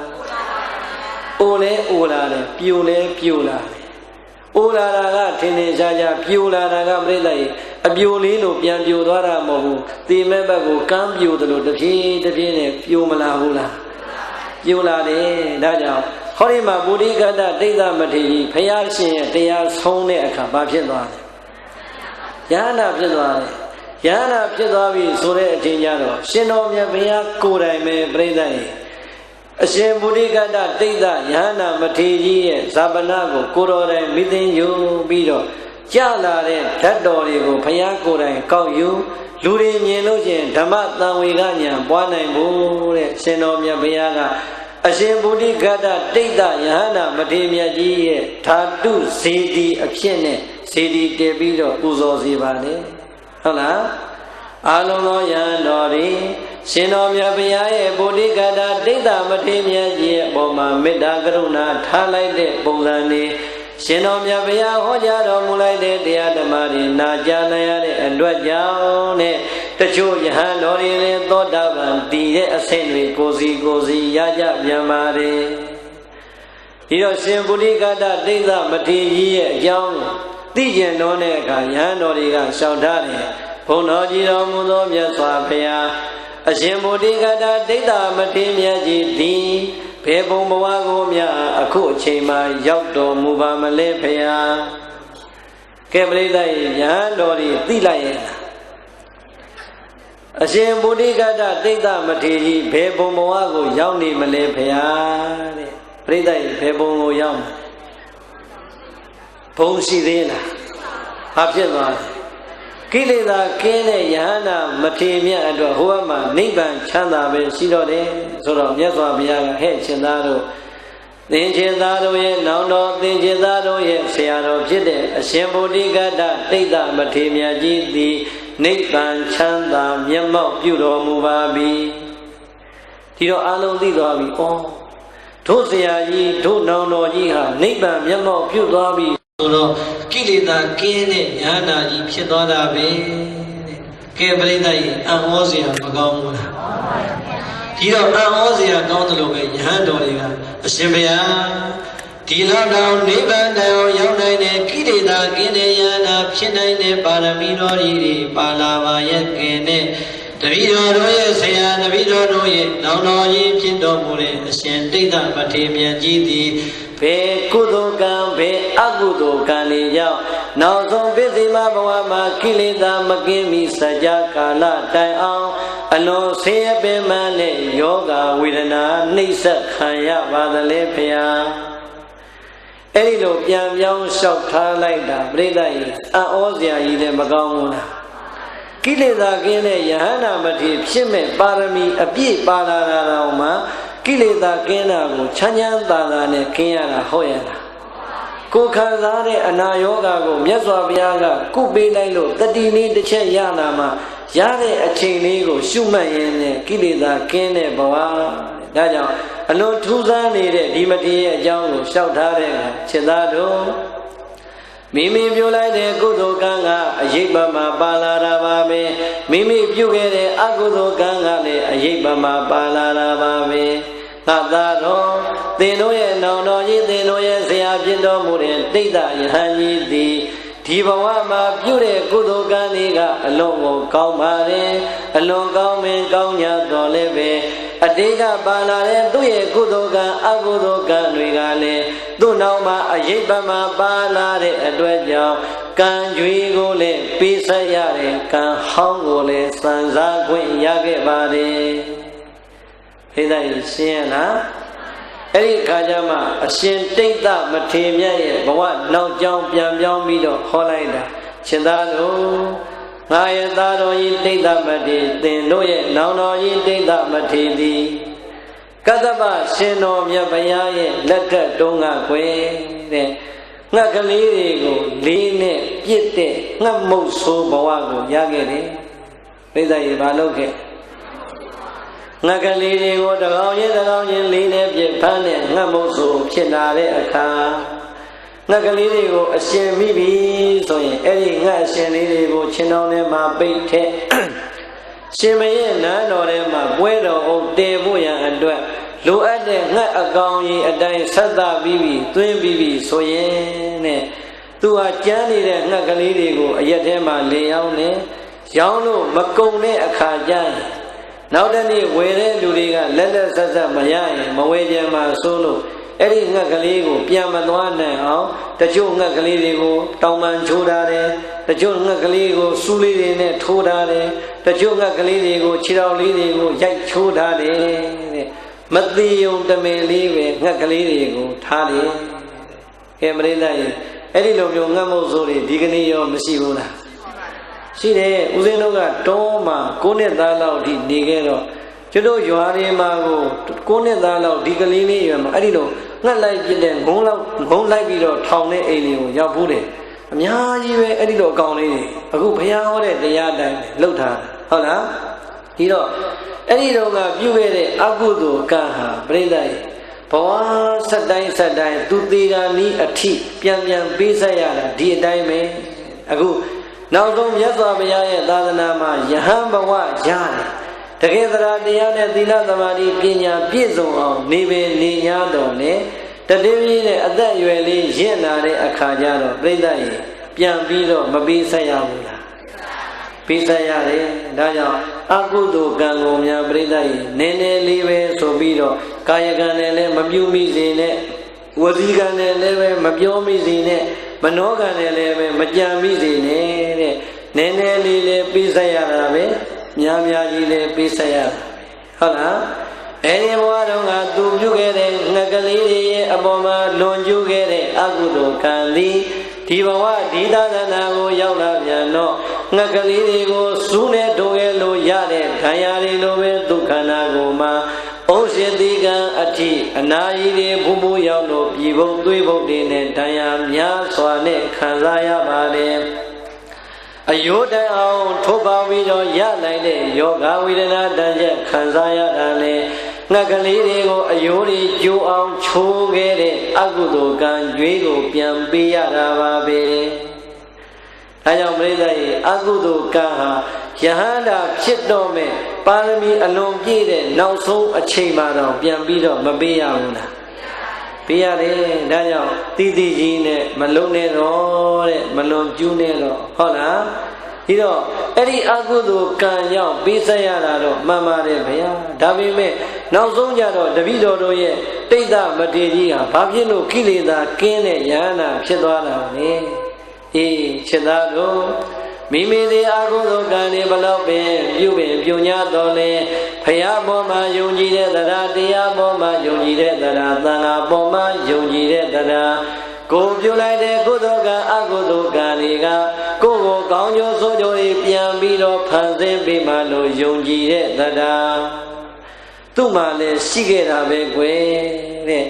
အိုလဲအိုလာတယ်ပြိုလဲပြိုလာတယ်အိုလာတာကထင်ထင်ရှားရှားပြိုလာတာကပြိတ္တာရဲ့အပြိုလေးလို့ပြန်ပြိုသွားတာမဟုတ်ဘူးသေမဲ့ဘက်ကိုကမ်းပြိုတယ်လို့တဖြည်းတဖြည်းနဲ့ပြိုမလာဘူးလားပြိုလာတယ်ဒါကြောင့်ဟောဒီမှာဗုဒ္ဓဂတ္တဒိဋ္ဌမထေရဘုရားရှင်ရဲ့တရားဆုံးတဲ့အခါဘာဖြစ်သွားလဲယန္တာဖြစ်သွားတယ်ယန္တာဖြစ်သွားပြီဆိုတဲ့အချိန်ကျတော့ရှင်တော်မြတ်ဘုရားကိုယ်တိုင်ပဲပြိဿရဲ့အရှင်ဗုဒ္ဓဂတ္တဒိဋ္ဌယန္တာမထေရကြီးရဲ့ဇာပနာကိုကိုယ်တော်တိုင်မိသိယူပြီးတော့ကြလာတဲ့ဓာတ်တော်တွေကိုဘုရားကိုယ်တိုင်ကောက်ယူလူတွေမြင်လို့ချင်းဓမ္မသံဝေကဉာဏ်ပွားနိုင်ဖို့တဲ့ရှင်တော်မြတ်ဘုရားကအရှင်ဗုဒ္ဓဂတ္တဒိဋ္ဌယဟန္တာမထေရမြတ်ကြီးရဲ့ဓာတုဇေတီအဖြစ်နဲ့ဇေတီတည်ပြီးတော့ပူဇော်စေပါလေဟုတ်လားအာလုံးသောယဟန်တော်တွေရှင်တော်မြတ်ဘုရားရဲ့ဗုဒ္ဓဂတ္တဒိဋ္ဌမထေရမြတ်ကြီးရဲ့အပေါ်မှာမေတ္တာကရုဏာထားလိုက်တဲ့ပုံစံတွေရှင်တော်မြတ်ဘုရားဟောကြားတော်မူလိုက်တဲ့တရားဓမ္မတွေနာကြားနိုင်ရတဲ့အတွက်ကြောင့်နဲ့တချို့ယဟန်တော်တွေလည်းသောတာပန်တည်တဲ့အဆင့်တွေကိုစီရကြပြန်ပါတယ်ဒီတော့ရှင်ဗုဒ္ဓဂတ္တဒိဋ္ဌမထေရကြီးရဲ့အကြောင်းသိကျင်တော်တဲ့အခါယဟန်တော်တွေကရှောင်ထားတယ်ဘုန်းတော်ကြီးတော်မူသောမြတ်စွာဘုရားအရှင်ဗုဒ္ဓဂတ္တဒိဋ္ဌမထေရမြတ်ကြီးသည်ဘေဘုံဘဝကိုမြတ်အခုအချိန်မှာရောက်တော်မူပါမလဲဖေဟာကဲပရိသတ်ယဟန်တော်တွေသိလိုက်ရဲ့အရှင်ဗုဒ္ဓဂတ္တဒိဋ္ဌမထေရကြီးဘေဘုံဘဝကိုရောက်နေမလဲဖေဟာတဲ့ပရိသတ်ဘေဘုံကိုရောက်ဘုံရှိသေးလားဘာဖြစ်သွားလဲကိလေသာကင်းတဲ့ယဟန္တာမထေရမြတ်အတွက်ဟိုဘက်မှာနိဗ္ဗာန်ချမ်းသာပဲရှိတော့တယ်ဆိုတော့မြတ်စွာဘုရားကဟဲ့ရှင်သားတို့သင်္ချင်သားတို့ရဲ့နောင်တော်သင်္ချင်သားတို့ရဲ့ဆရာတော်ဖြစ်တဲ့အရှင်ဗုဒ္ဓဂတ္တဒိဋ္ဌမထေရမြတ်ကြီးသည်နိဗ္ဗာန်ချမ်းသာမျက်မှောက်ပြုတော်မူပါပြီဒီတော့အလုံးသိသွားပြီဩတို့ဆရာကြီးတို့နောင်တော်ကြီးဟာနိဗ္ဗာန်မျက်မှောက်ပြုသွားပြီဆိုတော့ကိလေသာကင်းတဲ့ဉာဏ်နာကြီးဖြစ်သွားတာပဲကဲပရိသတ်ကြီးအံ့ဩစရာမကောင်းဘူးလားဒီတော့အံ့ဩစရာကောင်းတယ်လို့ပဲယဟန်တော်တွေကအရှင်ဘုရားဒီလောက်တော့နိဗ္ဗာန်တော်ရောက်နိုင်တဲ့ကိလေသာကင်းတဲ့ဉာဏ်နာဖြစ်နိုင်တဲ့ပါရမီတော်ကြီးတွေပါလာပါရဲ့ကင်းတဲ့တပည့်တော်တို့ရဲ့ဆရာတပည့်တော်တို့ရဲ့နောင်တော်ကြီးဖြစ်တော်မူတဲ့အရှင်ဒိဋ္ဌမထေရမြတ်ကြီးသည်ဘယ်ကုသိုလ်ကံဘယ်အကုသိုလ်ကံတွေကြောင့်နောက်ဆုံးပစ္စည်းမဘဝမှာကိလေသာမကင်းမီစကြာကာလတိုင်အောင်အလွန်ဆင်းရဲပင်ပန်းတဲ့ယောဂဝေဒနာနှိမ့်ဆက်ခံရပါသလဲဖေဟာအဲ့ဒီလိုပြန်ပြောင်းလျှောက်ထားလိုက်တာပြိဿကြီးအံ့ဩစရာကြီးလည်းမကောင်းဘူးလားကိလေသာကင်းတဲ့ယဟန္တာမထေရဖြစ်မဲ့ပါရမီအပြည့်ပါလာတာတော့မှကိလေသာကင်းတာကိုချမ်းချမ်းသာသာနဲ့ကင်းရတာဟုတ်ရဲ့လားကိုခံစားတဲ့အနာယောဂါကိုမြတ်စွာဘုရားကကုပေးလိုက်လို့တတိလေးတစ်ချက်ရလာမှရတဲ့အချိန်လေးကိုရှုမှတ်ရင်းနဲ့ကိလေသာကင်းတဲ့ဘဝဒါကြောင့်အလွန်ထူးဆန်းနေတဲ့ဒီမထေရရဲ့အကြောင်းကိုရှောက်ထားတဲ့ခြေသားတို့မိမိပြုလိုက်တဲ့ကုသိုလ်ကံကအရေးပမာပါလာတာပါပဲမိမိပြုခဲ့တဲ့အကုသိုလ်ကံကလည်းအရေးပမာပါလာတာပါပဲသတ္တတော်သင်တို့ရဲ့နောင်တော်ကြီးသင်တို့ရဲ့ဆရာဖြစ်တော်မူတဲ့ဒိဋ္ဌယဟန်ကြီးသည်ဒီဘဝမှာပြုတဲ့ကုသိုလ်ကံတွေကအလွန်ကိုကောင်းပါတယ်အလွန်ကောင်းမင်းကောင်းညာတော်လည်းပဲအတိတ်ကပါလာတဲ့သူ့ရဲ့ကုသိုလ်ကံအကုသိုလ်ကံတွေကလည်းသူ့နောက်မှာအရေးပမာပါလာတဲ့အတွက်ကြောင့်ကံကြွေကိုလည်းပေးဆက်ရတဲ့ကံဟောင်းကိုလည်းစံစားခွင့်ရခဲ့ပါတယ်ဖိသရင်ရှင်းရလားအဲ့ဒီခါကျမှအရှင်ဒိဋ္ဌမထေရမြတ်ရဲ့ဘဝနောက်ကြောင်းပြန်ပြောင်းပြီးတော့ဟောလိုက်တာရှင်သာတို့ ငါရဲ့သားတော်ကြီးဒိဋ္ဌမထေရသင်တို့ရဲ့နောင်တော်ကြီးဒိဋ္ဌမထေရသည်ကတ္တပရှင်တော်မြတ်ဘုရားရဲ့လက်ထက်တုန်းကကွယ်တဲ့ငှက်ကလေးတွေကိုလေးနဲ့ပြစ်တဲ့ငှက်မုတ်ဆိုးဘဝကိုရခဲ့တယ်ပြိဿရေဘာလုပ်ခဲ့ငှက်ကလေးတွေကိုတကောင်ချင်းလေးနဲ့ပြစ်ဖမ်းတဲ့ငှက်မုတ်ဆိုးဖြစ်လာတဲ့အခါငှက်ကလေးတွေကိုအရှင်မိပြီဆိုရင်အဲ့ဒီငှက်အရှင်လေးတွေကိုခြေထောက်ထဲမှာပိတ်ထည့်ရှင်မရဲ့နန်းတော်ထဲမှာပွဲတော်အောင်တည်ဖို့ရန်အတွက်လိုအပ်တဲ့ငှက်အကောင်ကြီးအတိုင်းဆက်သပြီးသွင်းပြီးဆိုရင်တဲ့သူဟာကြမ်းနေတဲ့ငှက်ကလေးတွေကိုအရက်ထဲမှာလင်ရောင်းနေရောင်းလို့မကုန်တဲ့အခါကျရင်နောက်တနေ့ဝယ်တဲ့လူတွေကလက်ဆက်မရရင်မဝယ်ကြမှာစိုးလို့အဲ့ဒီငှက်ကလေးကိုပြန်မသွားနိုင်အောင်တချို့ငှက်ကလေးတွေကိုတောင်ပန်ချိုးထားတယ်တချို့ငှက်ကလေးကိုစူးလေးတွေနဲ့ထိုးထားတယ်တချို့ငှက်ကလေးတွေကိုခြေထောက်လေးတွေကိုရိုက်ချိုးထားတယ်တဲ့မသိယုံတမင်လေးပဲငှက်ကလေးတွေကိုထားတယ်ကဲမရိဒတ်ရေအဲ့ဒီလိုမျိုးငှက်မုတ်ဆိုးတွေဒီကနေ့ရောမရှိဘူးလားရှိတယ်ဦးဇင်းတို့ကတောမှာ9နှစ်သားလောက်ထိနေခဲ့တော့ကျွတ်တို့ရွာတွေမှာကို9နှစ်သားလောက်ဒီကလေးလေးရွာမှာအဲ့ဒီလိုငှက်လိုက်ပြတဲ့ငုံလိုက်ပြီးတော့ထောင်တဲ့အိမ်တွေကိုရောက်ဘူးတယ်အများကြီးပဲအဲ့ဒီလိုအကောင်လေးတွေအခုဘုရားဟောတဲ့တရားတိုင်းလှုပ်ထားဟုတ်လားဒီတော့အဲ့ဒီတော့ကပြုခဲ့တဲ့အကုသိုလ်ကံဟာပြိဿရေဘဝဆက်တိုင်းသူသေးကနီးအထိပြန်ပေးဆက်ရတာဒီအတိုင်းပဲအခုနောက်ဆုံးမြတ်စွာဘုရားရဲ့သာသနာမှာယဟန်ဘဝရတယ်တကယ်တရားနဲ့သီလသမာဓိပညာပြည့်စုံအောင်နေပင်နေ냐တော်နဲ့တတိယနဲ့အသက်အရွယ်လေးရင့်လာတဲ့အခါကျတော့ပြိဿရေပြန်ပြီးတော့မပေးဆက်ရဘူးလားပေးဆက်ရတယ်ဒါကြောင့်အကုသိုလ်ကံကိုများပြိဿရေနည်းနည်းလေးပဲဆိုပြီးတော့ကာယကံနဲ့လည်းမပြုမိစေနဲ့ဝစီကံနဲ့လည်းပဲမပြောမိစေနဲ့မနောကံနဲ့လည်းပဲမကြံမိစေနဲ့တဲ့နည်းနည်းလေးလေးပေးဆက်ရတာပဲများကြီးလေးပေးဆက်ရတာဟုတ်လားအဲဒီဘဝတုန်းကသူပြုခဲ့တဲ့ငှက်ကလေးတွေရဲ့အပေါ်မှာလွန်ကျူးခဲ့တဲ့အကုသိုလ်ကံသည်ဒီဘဝဒီသာသနာကိုရောက်လာပြန်တော့ငှက်ကလေးတွေကိုစူးနဲ့ထိုးခဲ့လို့ရတဲ့ဒဏ်ရာတွေလိုပဲဒုက္ခနာကိုမှာဩရှိတိကံအထိအနာကြီးတွေဘုံဘုံရောက်လို့ပြည်ဘုံသွေးဘုံတွေနဲ့ဒဏ်ရာများစွာနဲ့ခံစားရပါတယ်အယုဒ္ဓအောင်ထိုးပါပြီးတော့ရနိုင်တဲ့ယောဂဝေဒနာတန်ချက်ခံစားရတာလေငှက်ကလေးတွေကိုအယိုးတွေကျိုးအောင်ချိုးခဲ့တဲ့အကုသိုလ်ကံကြွေးကိုပြန်ပေးရတာပါပဲအဲကြောင့်ပြိဿရေအကုသိုလ်ကံဟာယဟန္တာဖြစ်တော့မဲ့ပါရမီအလွန်ပြည့်တဲ့နောက်ဆုံးအချိန်မှတော့ပြန်ပြီးတော့မပေးရဘူးလားပေးရတယ်ဒါကြောင့်တည်တည်ကြီးနဲ့မလုံနဲ့တော့တဲ့မလွန်ကျူးနဲ့တော့ဟုတ်လားဒီတော့အဲ့ဒီအကုသိုလ်ကံကြောင့်ပေးဆက်ရတာတော့မှန်ပါတယ်ဗျာဒါပေမဲ့နောက်ဆုံးကြတော့တပည့်တော်တို့ရဲ့တိဋ္ဌမထေရကြီးဟာဘာဖြစ်လို့ကိလေသာကင်းတဲ့ယဟန္တာဖြစ်သွားတာလဲအေးခြေသားတို့မိမိဒီအကုသိုလ်ကံတွေဘလောက်ပင်ပြုညာတော်လဲဖရာပေါ်မှာယုံကြည်တဲ့တရားတရားပေါ်မှာယုံကြည်တဲ့တရားသံဃာပေါ်မှာယုံကြည်တဲ့တရားကိုပြုလိုက်တဲ့ကုသိုလ်ကံအကုသိုလ်ကံတွေကကိုယ်ကိုကောင်းကျိုးဆိုးကျိုးတွေပြန်ပြီးတော့ဖန်ဆင်းပေးမှလို့ယုံကြည်တဲ့တရားသူ့မှာလည်းရှိခဲ့တာပဲကွယ်တဲ့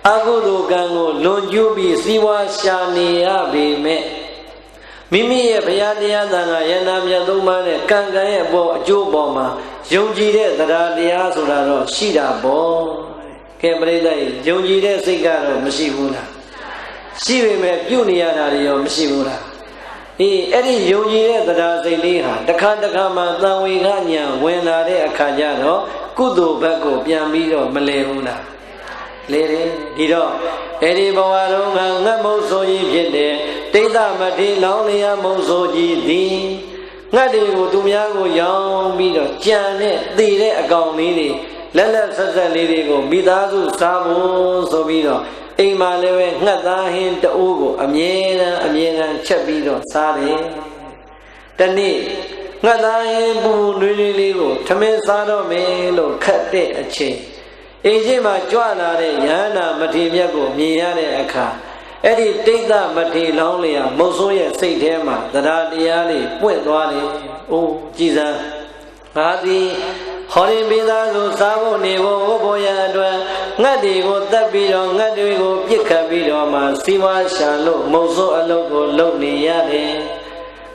အကုသိုလ်ကံကိုလွန်ကျူးပြီးစီးပွားရှာနေရပေမဲ့မိမိရဲ့ဘုရားတရားသံဃာယန္တာမြတ်သုံးပါးနဲ့ကံကံရဲ့အပေါ်အကျိုးပေါ်မှာယုံကြည်တဲ့တရားတရားဆိုတာတော့ရှိတာပေါ့ကဲပရိသတ်ယုံကြည်တဲ့စိတ်ကတော့မရှိဘူးလားရှိပေမဲ့ပြုနေရတာတွေရောမရှိဘူးလားအေးအဲ့ဒီယုံကြည်တဲ့တရားစိတ်လေးဟာတစ်ခါမှသံဝေကညာဝင်လာတဲ့အခါကျတော့ကုသိုလ်ဘက်ကိုပြန်ပြီးတော့မလဲဘူးလားလေတယ်ဒီတော့အဲ့ဒီဘဝတုန်းကငတ်မုတ်ဆိုကြီးဖြစ်တဲ့တိဋ္ဌမထေရလောင်းလျာမုတ်ဆိုကြီးသည်ငတ်တွေကိုသူများကိုရောင်းပြီးတော့ကြံတဲ့သေတဲ့အကောင်လေးတွေလက်ဆက်လေးတွေကိုမိသားစုစားဖို့ဆိုပြီးတော့အိမ်မှာလည်းပဲငှက်သားဟင်းတအိုးကိုအမြဲတမ်းချက်ပြီးတော့စားတယ်တနေ့ငှက်သားဟင်းပူနွေးလေးကိုထမင်းစားတော့မယ်လို့ခတ်တဲ့အချိန်အိမ်ရှိမှာကြွလာတဲ့ယန္နာမထေရမြတ်ကိုမြင်ရတဲ့အခါအဲ့ဒီတိဋ္ဌမထေရလောင်းလျာမုတ်ဆိုးရဲ့စိတ်ထဲမှာတရားလေးပွင့်သွားတယ် ô chi ra ngã thì họ đi bây giờ rồi sao bộ này bộ bộ nhà đoàn ngã đi bộ tập đi rồi ngã đi bộ biết cả đi rồi mà si ma sản lộ một số ăn lộ của lộ này ya đi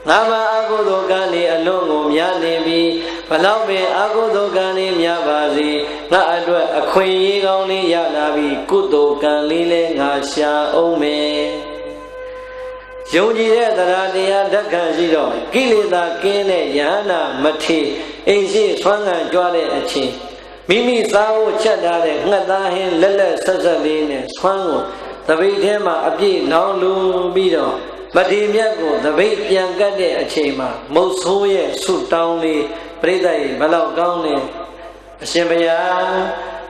ngã mà aku đồ can đi ăn lộ ngủ nhà đi bi và lâu về aku đồ can đi nhà bà gì ngã đuổi khuyên gì con đi ya là bi cú đồ can đi lên ngã xa ông mẹ dùng gì đấy ta đi ăn đất can gì rồi kí lệ ta kén này ya na mất thì anh sĩ xoắn ngàn cho đấy chị mimi sao chết ra đấy ngắt ta hen lệ lệ sơ sơ đi này xoắn ngủ tại vì thế mà ấp gì nó luôn bị đó mà đi miết của tại vì tiền cái đấy chị mà một số ye sụt down đi bây giờ bắt đầu cao này xem bây giờ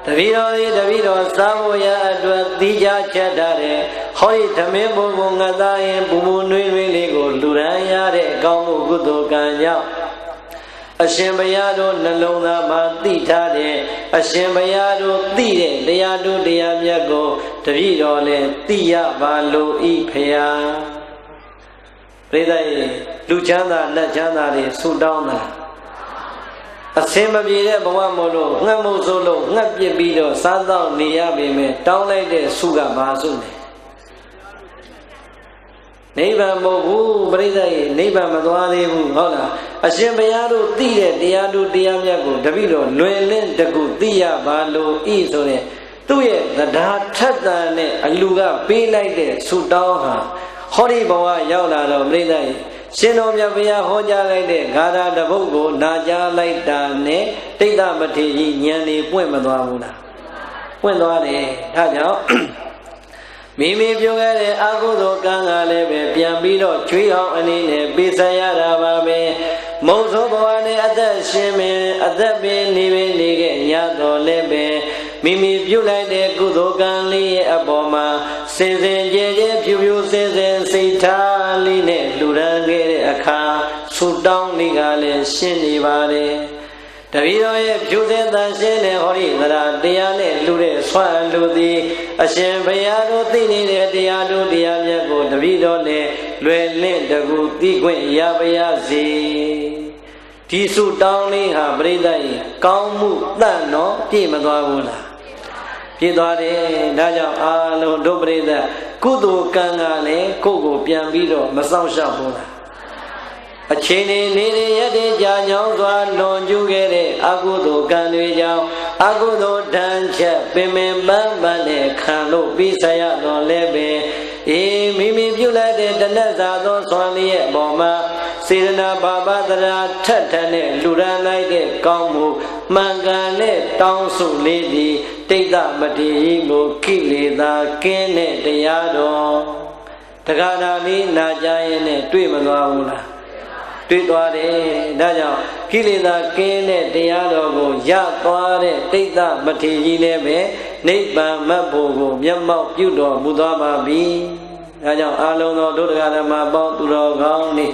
tại vì đó sao ya đuổi đi ra chết ra đấy hỏi thằng em bố bố ngắt ta hen bố bố nuôi nuôi đi của lừa đảo ya đấy cao một cái đồ càng nhau Ashen bayado nalonga ma ti tha de Ashen bayado ti de tayado taya myat ko tabi do le ti ya ba lo I phaya Pray that lu chanda nat chanda de su taung da Ashen ma pi de bawa mo lo ngat mo so lo ngat pit pi do sa taung ne ya pe me taung lai de su ka ba su ne Nibbana mဟုတ်ဘူးပြိဿရဲ့နိဗ္ဗာန်မသွားသေးဘူးဟုတ်လားအရှင်ဘုရားတို့သိတဲ့တရားတို့တရားမြတ်ကိုတပိတော့လွယ်လင့်တကူသိရပါလို့ဤဆိုတဲ့သူ့ရဲ့တရားထက်သန်တဲ့အလူကပေးလိုက်တဲ့ဆုတောင်းဟာဟောဒီဘဝရောက်လာတော့ပြိဿရဲ့ရှင်တော်မြတ်ဘုရားဟောကြားလိုက်တဲ့ဂါထာတစ်ပုဒ်ကိုနာကြားလိုက်တာနဲ့တိဋ္ဌမထေရကြီးဉာဏ်လေးပွင့်မသွားဘူးလားပွင့်သွားတယ်ဒါကြောင့်မိမိပြောခဲ့တဲ့အကုသိုလ်ကံကလည်းပဲပြန်ပြီးတော့ကျွေးအောင်အနေနဲ့ပေးဆက်ရတာပါပဲမုံဆိုးဘဝနဲ့အသက်ရှင်မင်းအသက်ပင်နေပဲနေခဲ့ညတော်လည်းပဲမိမိပြုလိုက်တဲ့ကုသိုလ်ကံလေးရဲ့အပေါ်မှာစင်စင်ကြဲကြဲဖြူဖြူစင်စင်စိတ်ထားလေးနဲ့လှူဒန်းခဲ့တဲ့အခါဆူတောင်းလေးကလည်းရှင်းနေပါတယ်တပည့်တော်ရဲ့ဖြူစင်တန်ရှင်းတဲ့ဟောဒီသရတရားနဲ့လူတဲ့ဆွမ်းလူသည်အရှင်ဘုရားတို့သိနေတဲ့တရားတို့တရားမြတ်ကိုတပည့်တော်နဲ့လွယ်လင့်တကူသိခွင့်ရပါရစေဒီစုတောင်းလေးဟာပရိသတ်ရဲ့ကောင်းမှုတန်တော့ပြည့်မသွားဘူးလားပြည့်သွားတယ်ဒါကြောင့်အားလုံးတို့ပရိသတ်ကုသိုလ်ကံကလည်းကိုယ့်ကိုပြန်ပြီးတော့မစောင့်ရှောက်ဘူးလားအချိန်နေရတဲ့ကြာညောင်းစွာလွန်ကျူးခဲ့တဲ့အကုသိုလ်ကံတွေကြောင့်အကုသိုလ်တန်ချက်ပင်ပန်းပန်းနဲ့ခံလို့ပြီးဆရတော်လည်းပဲမိမိပြုလိုက်တဲ့တဏှတ်သာသောဆွမ်းလေးရဲ့ပေါ်မှာစေတနာဘာဝတရာထက်ထနဲ့လူရန်လိုက်တဲ့ကောင်းမှုမှန်ကန်တဲ့တောင်းစုလေးဒီတိဋ္ဌမထေရကိုကိလေသာကင်းတဲ့တရားတော်တက္ကရာလေးနာကြရင်နဲ့တွေ့မသွားဘူးလားတွေ့သွားတယ်ဒါကြောင့်ကိလေသာကင်းတဲ့တရားတော်ကိုရသွားတဲ့တိဋ္ဌမထေရလည်းပဲနိဗ္ဗာန်မတ်ဖို့ကိုမျက်မှောက်ပြုတော်မူသွားပါပြီဒါကြောင့်အာလုံးသောဒုဒကဓမ္မပေါင်းသူတော်ကောင်းနေ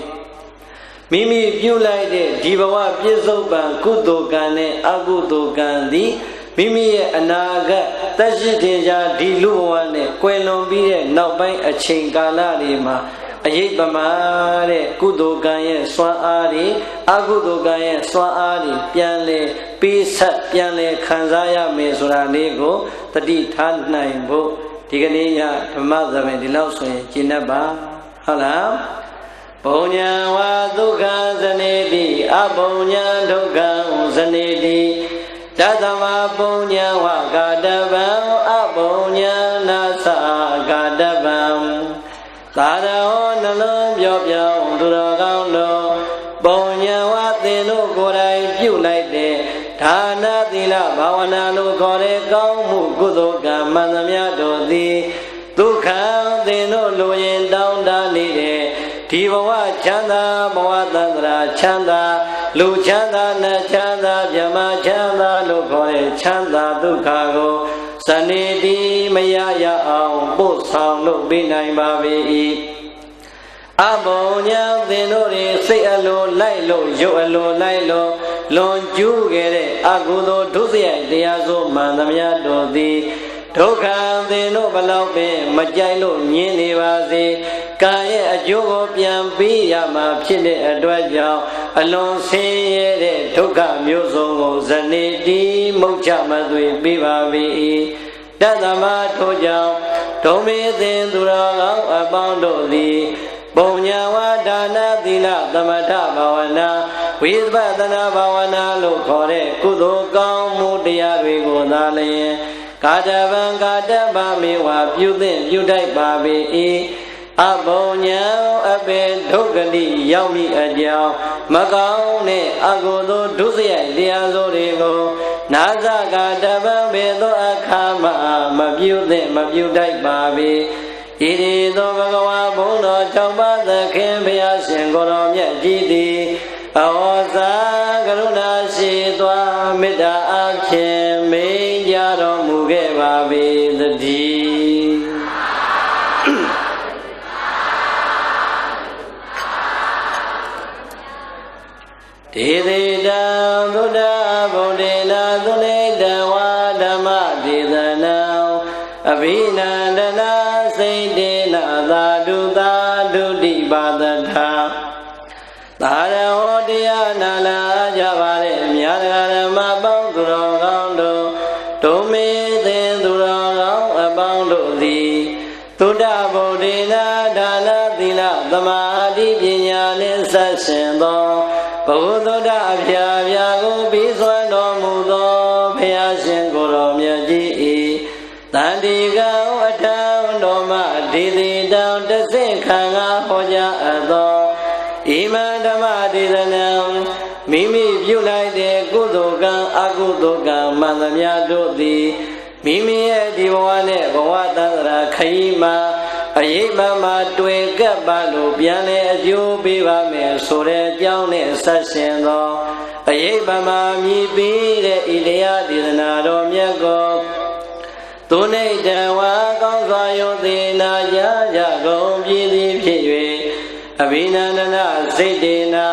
မိမိပြုလိုက်တဲ့ဒီဘဝပြစ္ဆုတ်ပံကုသိုလ်ကံနဲ့အကုသိုလ်ကံသည်မိမိရဲ့အနာဂတ်သက်ရှိတင်ကြဒီလူဘဝနဲ့ကွယ်လွန်ပြီးတဲ့နောက်ပိုင်းအချိန်ကာလတွေမှာအရေးပမာတဲ့ကုသိုလ်ကံရဲ့စွမ်းအားတွေအကုသိုလ်ကံရဲ့စွမ်းအားတွေပြန်လဲပေးဆက်ပြန်လဲခံစားရမယ်ဆိုတာလေးကိုတတိထားနိုင်ဖို့ဒီကနေ့ညဓမ္မသဘင်ဒီလောက်ဆိုရင်ကျင့်တတ်ပါဟုတ်လားဘုံညာဝါဒုက္ခဇနေတိအဘုံညာဒုက္ခဇနေတိတသမဘုံညာဝကာတဗံအဘုံညာနာသကာတဗံသာရောနှလုံးပြောပြောင်းသူတော်ကောင်းတို့ပုံညာဝသင်တို့ကိုယ်တိုင်ပြုလိုက်တဲ့ဒါနသီလဘာဝနာလို့ခေါ်တဲ့ကောင်းမှုကုသိုလ်ကံမှန်သမျှတို့သည်ဒုက္ခသင်တို့လိုရင်တောင်းတနေတဲ့ဒီဘဝချမ်းသာဘဝသန္တရာချမ်းသာလူချမ်းသာနတ်ချမ်းသာဗြဟ္မာချမ်းသာလို့ခေါ်တဲ့ချမ်းသာဒုက္ခကိုဇနေတိမရရအောင်ပို့ဆောင်လို့ပြနိုင်ပါ၏အဘုံညာသင်တို့တွေစိတ်အလိုလိုက်လို့ရုပ်အလိုလိုက်လို့လွန်ကျူးခဲ့တဲ့အကုသိုလ်ဒုစရိုက်တရားဆိုမှန်သမျှတို့သည်ဒုက္ခသင်တို့ဘလောက်ပင်မကြိုက်လို့ညင်းနေပါစေကံရဲ့အကျိုးကိုပြန်ပေးရမှာဖြစ်တဲ့အတွက်ကြောင့် အလွန်ဆင်းရဲတဲ့ဒုက္ခမျိုးစုံကိုဇနိတိမုတ်ချမသွေပေးပါ၏တသမထို့ကြောင့်ဒုံမေသင်သူတော်ကောင်းအပေါင်းတို့သည်ပုံညာဝဒါနသီလသမထဘာဝနာဝိပဿနာဘာဝနာလို့ခေါ်တဲ့ကုသိုလ်ကောင်းမှုတရားတွေကိုသာလျှင်ကာတဗံကာတဗမေဝပြုသင့်ပြုထိုက်ပါ၏အဘုံညာအပေဒုက္ခတိရောက်မိအကြောင်းမကောင်းတဲ့အကုသိုလ်ဒုစရိုက်တရားစိုးတွေကိုနာဇကာတဗံဘေသောအခါမှမပြုသင့်မပြုထိုက်ပါ၏ဣတိသောဘဂဝါဘုန်းတော်၆ပါးသခင်ဘုရားရှင်ကိုယ်တော်မြတ်ကြီးသည်ဩဇာကရုဏာရှိသွားမေတ္တာအဖြင့်မိန့်ကြတော်မူခဲ့ပါ၏တည်းဒေသေတံသုဒ္ဓဗုဒ္ဓေနာသုနေတဝါဓမ္မဒေသနာအဘိနန္ဒနာစိတ်တေနသာဓုသာဓုတိပါဒထာသာရဟောတရားနာလာကြပါလေမြတ်ဓမ္မပေါင်းသူတော်ကောင်းတို့ဒုမေသင်သူတော်ကောင်းအပေါင်းတို့သည်သုဒ္ဓဗုဒ္ဓေနာဒါနသီလသမာဓိပညာနှင့်ဆက်ရှင်သောဘုသုဒ္ဓအဖျားပြာကိုပြီးစွမ်းတော်မူသောဘုရားရှင်ကိုယ်တော်မြတ်ကြီး၏တန်တိကံအထံတော်မှဒေသေတံတဆင့်ခံငါဟောကြားအပ်သောဣမံဓမ္မဒေသနာမိမိပြုလိုက်တဲ့ကုသိုလ်ကံအကုသိုလ်ကံမှန်သမျှတို့သည်မိမိရဲ့ဒီဘဝနဲ့ဘဝတန္တရာခရီးမှာအရေးမှမှတွေ့ကပ်ပါလို့ပြန်လဲအကျိုးပေးပါမယ်ဆိုတဲ့အကြောင်းနဲ့ဆက်ရှင်သောအရေးမှမှမြည်ပြီးတဲ့ဣတရားဒေသနာတော်မြတ်ကိုသူနေတဝါကောင်းစွာယုံသိနာကြကြကုန်ပြည်သည်ဖြစ်၍အဘိနန္ဒနာစိတ်တေနာ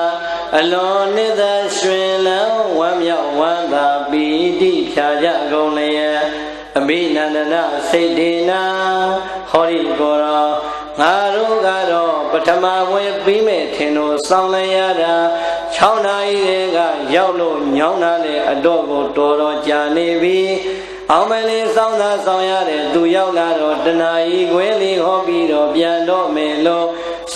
အလွန်နှစ်သက်ရွှင်လန်းဝမ်းမြောက်ဝမ်းသာပီတိဖြာကြကုန်လျက်အဘိနန္ဒနာစိတ်တေနာဟောဒီကိုယ်တော်ငါတို့ကတော့ပထမဝဲပြီးမဲ့ထင်လို့စောင်းလိုက်ရတာ6နာရီတည်းကရောက်လို့ညောင်းတာလေအတော့ကိုတော်တော်ကြာနေပြီအောင်မလေးစောင်းသာဆောင်ရတဲ့သူရောက်လာတော့တနာရီခွဲလေးဟောပြီးတော့ပြန်တော့မယ်လို့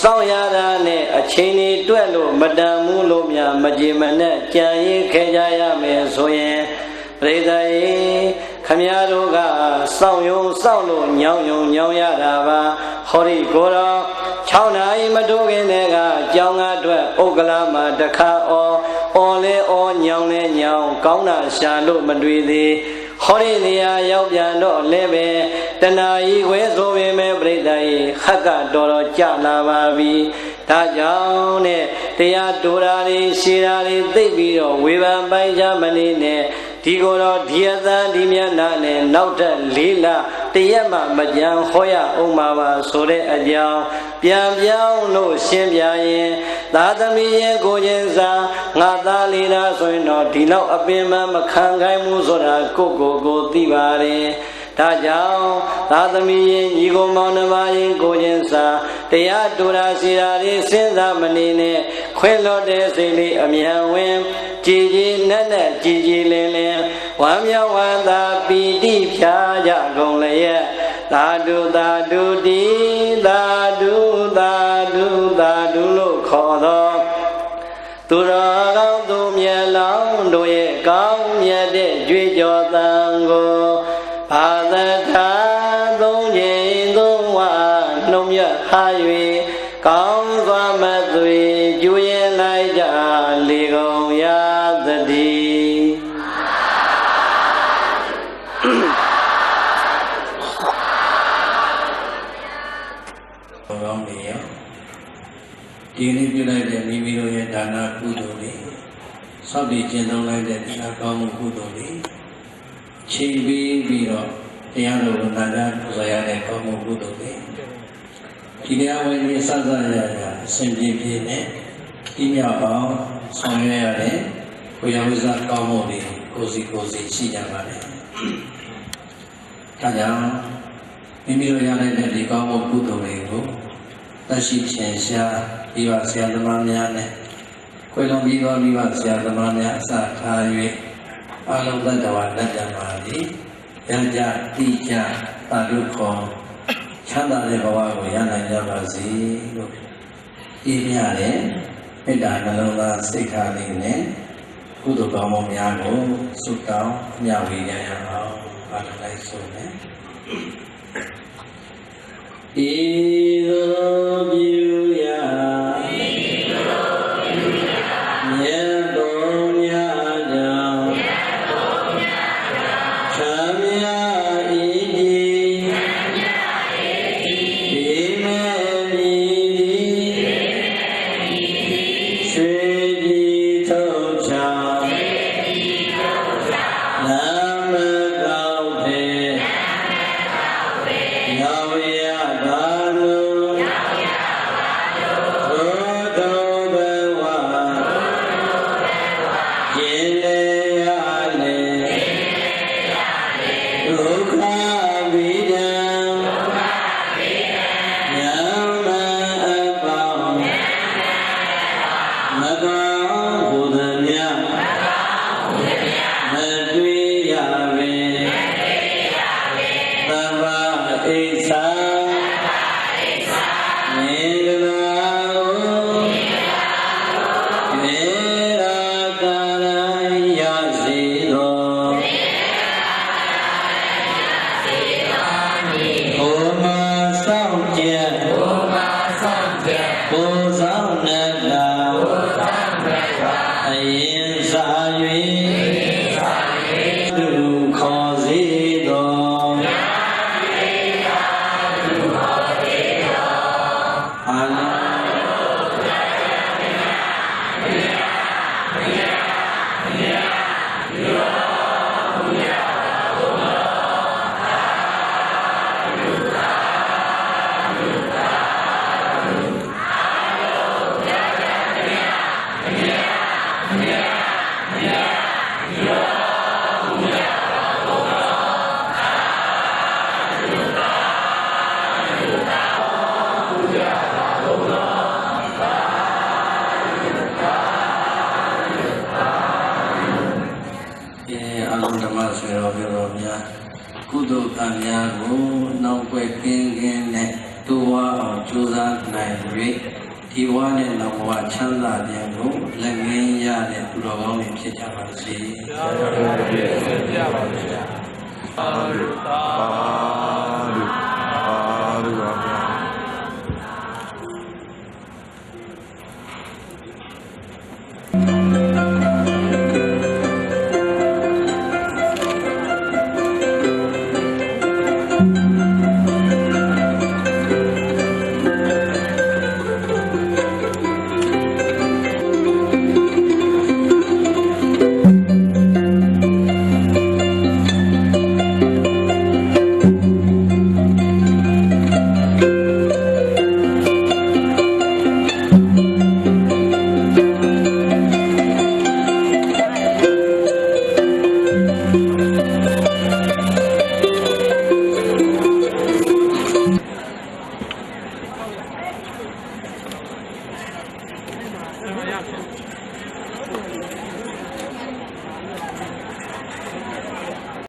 စောင့်ရတာနဲ့အချိန်လေးတွက်လို့မတန်ဘူးလို့များမကြည်မနဲ့ကြံရင်ခဲကြရမယ်ဆိုရင်ပရိသတ်ရေခမည်းတော်ကစောင့်ယုံစောင့်လို့ညောင်းယုံညောင်းရတာပါဟောဒီကိုယ်တော်6နာရီမတိုးခင်တည်းကကြောင်းကားအတွက်ဥက္ကလာမှာတခါအော်လဲအော်ညောင်းလဲညောင်းကောင်းတာရှာလို့မတွေ့သေးဟောဒီနေရာရောက်ပြန်တော့လဲပဲတဏှာကြီးခွဲဆိုပေမဲ့ပြိတ္တကြီးခက်ကတော်တော်ကြလာပါပြီဒါကြောင့်နဲ့တရားတူတာတွေရှည်တာတွေသိပြီးတော့ဝေဖန်ပိုင်းကြမနေနဲ့ဒီကိုယ်တော်ဒီအသံဒီမျက်နှာနဲ့နောက်ထပ်၄လတရက်မှမကြံဟောရအောင်ပါဆိုတဲ့အကြောင်းပြန်ပြောင်းလို့ရှင်းပြရင်သာသမီရဲ့ကိုချင်းစာငါသားလေးလားဆိုရင်တော့ဒီလောက်အပင်မခံခိုင်းမှုဆိုတာကိုသိပါတယ်ဒါကြောင့်သာသမီရဲ့ညီကိုမောင်နှမရင်ကိုချင်းစာတရားတူတာစီတာလေးစဉ်းစားမနေနဲ့ခွဲလွတ်တဲ့စိတ်လေးအမြန်ဝင်ကြည်ကြည်နက်နက်ကြည်ကြည်လင်းလင်းဝမ်းမြောက်ဝမ်းသာပီတိဖြာကြကုန်လျက်သာဓုသာဓုတိသာဓုသာဓုသာဓုလို့ခေါ်သောသူတော်ကောင်းသူမြတ်လောင်းတို့ရဲ့ကောင်းမြတ်တဲ့ကြွေးကြော်သံကိုဘာသာထာသုံးချိန်သုံးဝနှုံမြဟာ၍ကောင်းစွာမသွေကျွေးလိုက်ကြလေကုန်ရသတည်းကောင်းနေရဒီနေ့ပြုလိုက်တဲ့မိမိတို့ရဲ့ဒါနကုသိုလ်တွေဆောက်တည်ကျင့်သုံးလိုက်တဲ့သီလကောင်းမှုကုသိုလ်တွေချိန်ပြီးတော့တရားတော်ကိုနာကြားပူဇော်ရတဲ့ကောင်းမှုကုသိုလ်တွေဒီတရားဝင်ကြီးစသရရအစဉ်ပြေပြေနဲ့ဒီမြောက်အောင်ဆောင်ရွက်ရတဲ့ကိုယ်ရဝိဇ္ဇာကောင်းမှုတွေကိုယ်စီရှိကြပါတယ်။ဒါကြောင့်မိမိတို့ရတဲ့ဒီကောင်းမှုကုသိုလ်တွေကိုသက်ရှိထင်ရှားပြီးတော့ဆရာသမားများနဲ့ခွ ွယ်လွန်ပြီးသောမိဘဆရာသမားများအစထား၍အလုံးသတ္တဝါလက်ကြပါသည်ရကြတိကြတာတို့ခေါ်ချမ်းသာတဲ့ဘဝကိုရနိုင်ကြပါစေလို့ဤမြတဲ့မေတ္တာနှလုံးသားစိတ်ထားလေးနဲ့ကုသိုလ်ကောင်းမှုများကိုဆုတောင်းမျှဝေကြရအောင်အားထုတ်လိုက်ဆိုမယ်ဤသို့ပြုရာမြတ်တော်များကြောင့်ချမ်းမြဤဒီမဲ့မီရွှေကြီးထုတ်ချောင်းနမကောက်တဲ့ရောက်ရပါလို့သောဘဝကျင်လေရလေဒုက္ခဝိဒံညမအပေါင်းမကောင်းဘုဒ္ဓမြတ်မတွေ့ရပေသဗ္ဗဣစ္ဆာမင်္ဂလာကိုမေရာကာရရစေသောဘုမဆောင်ကျက်ဘုဆောင်နတ်လာအရင်စာ၍သူခေါ်စေသောအာလအလုံးဓမ္မဆွေတော်ပြောတော်များကုသိုလ်ကံများကိုနောက်ွယ်ကင်းကင်းနဲ့တူဝအောင်ကြိုးစားနိုင်၍ဒီဝါနဲ့နောက်ဘဝချမ်းသာခြင်းကိုလက်ငင်းရတဲ့သူတော်ကောင်းတွေဖြစ်ကြပါစေ။ဖြစ်ကြပါစေ။သာဓုသာဓုသာဓုပါဗျာ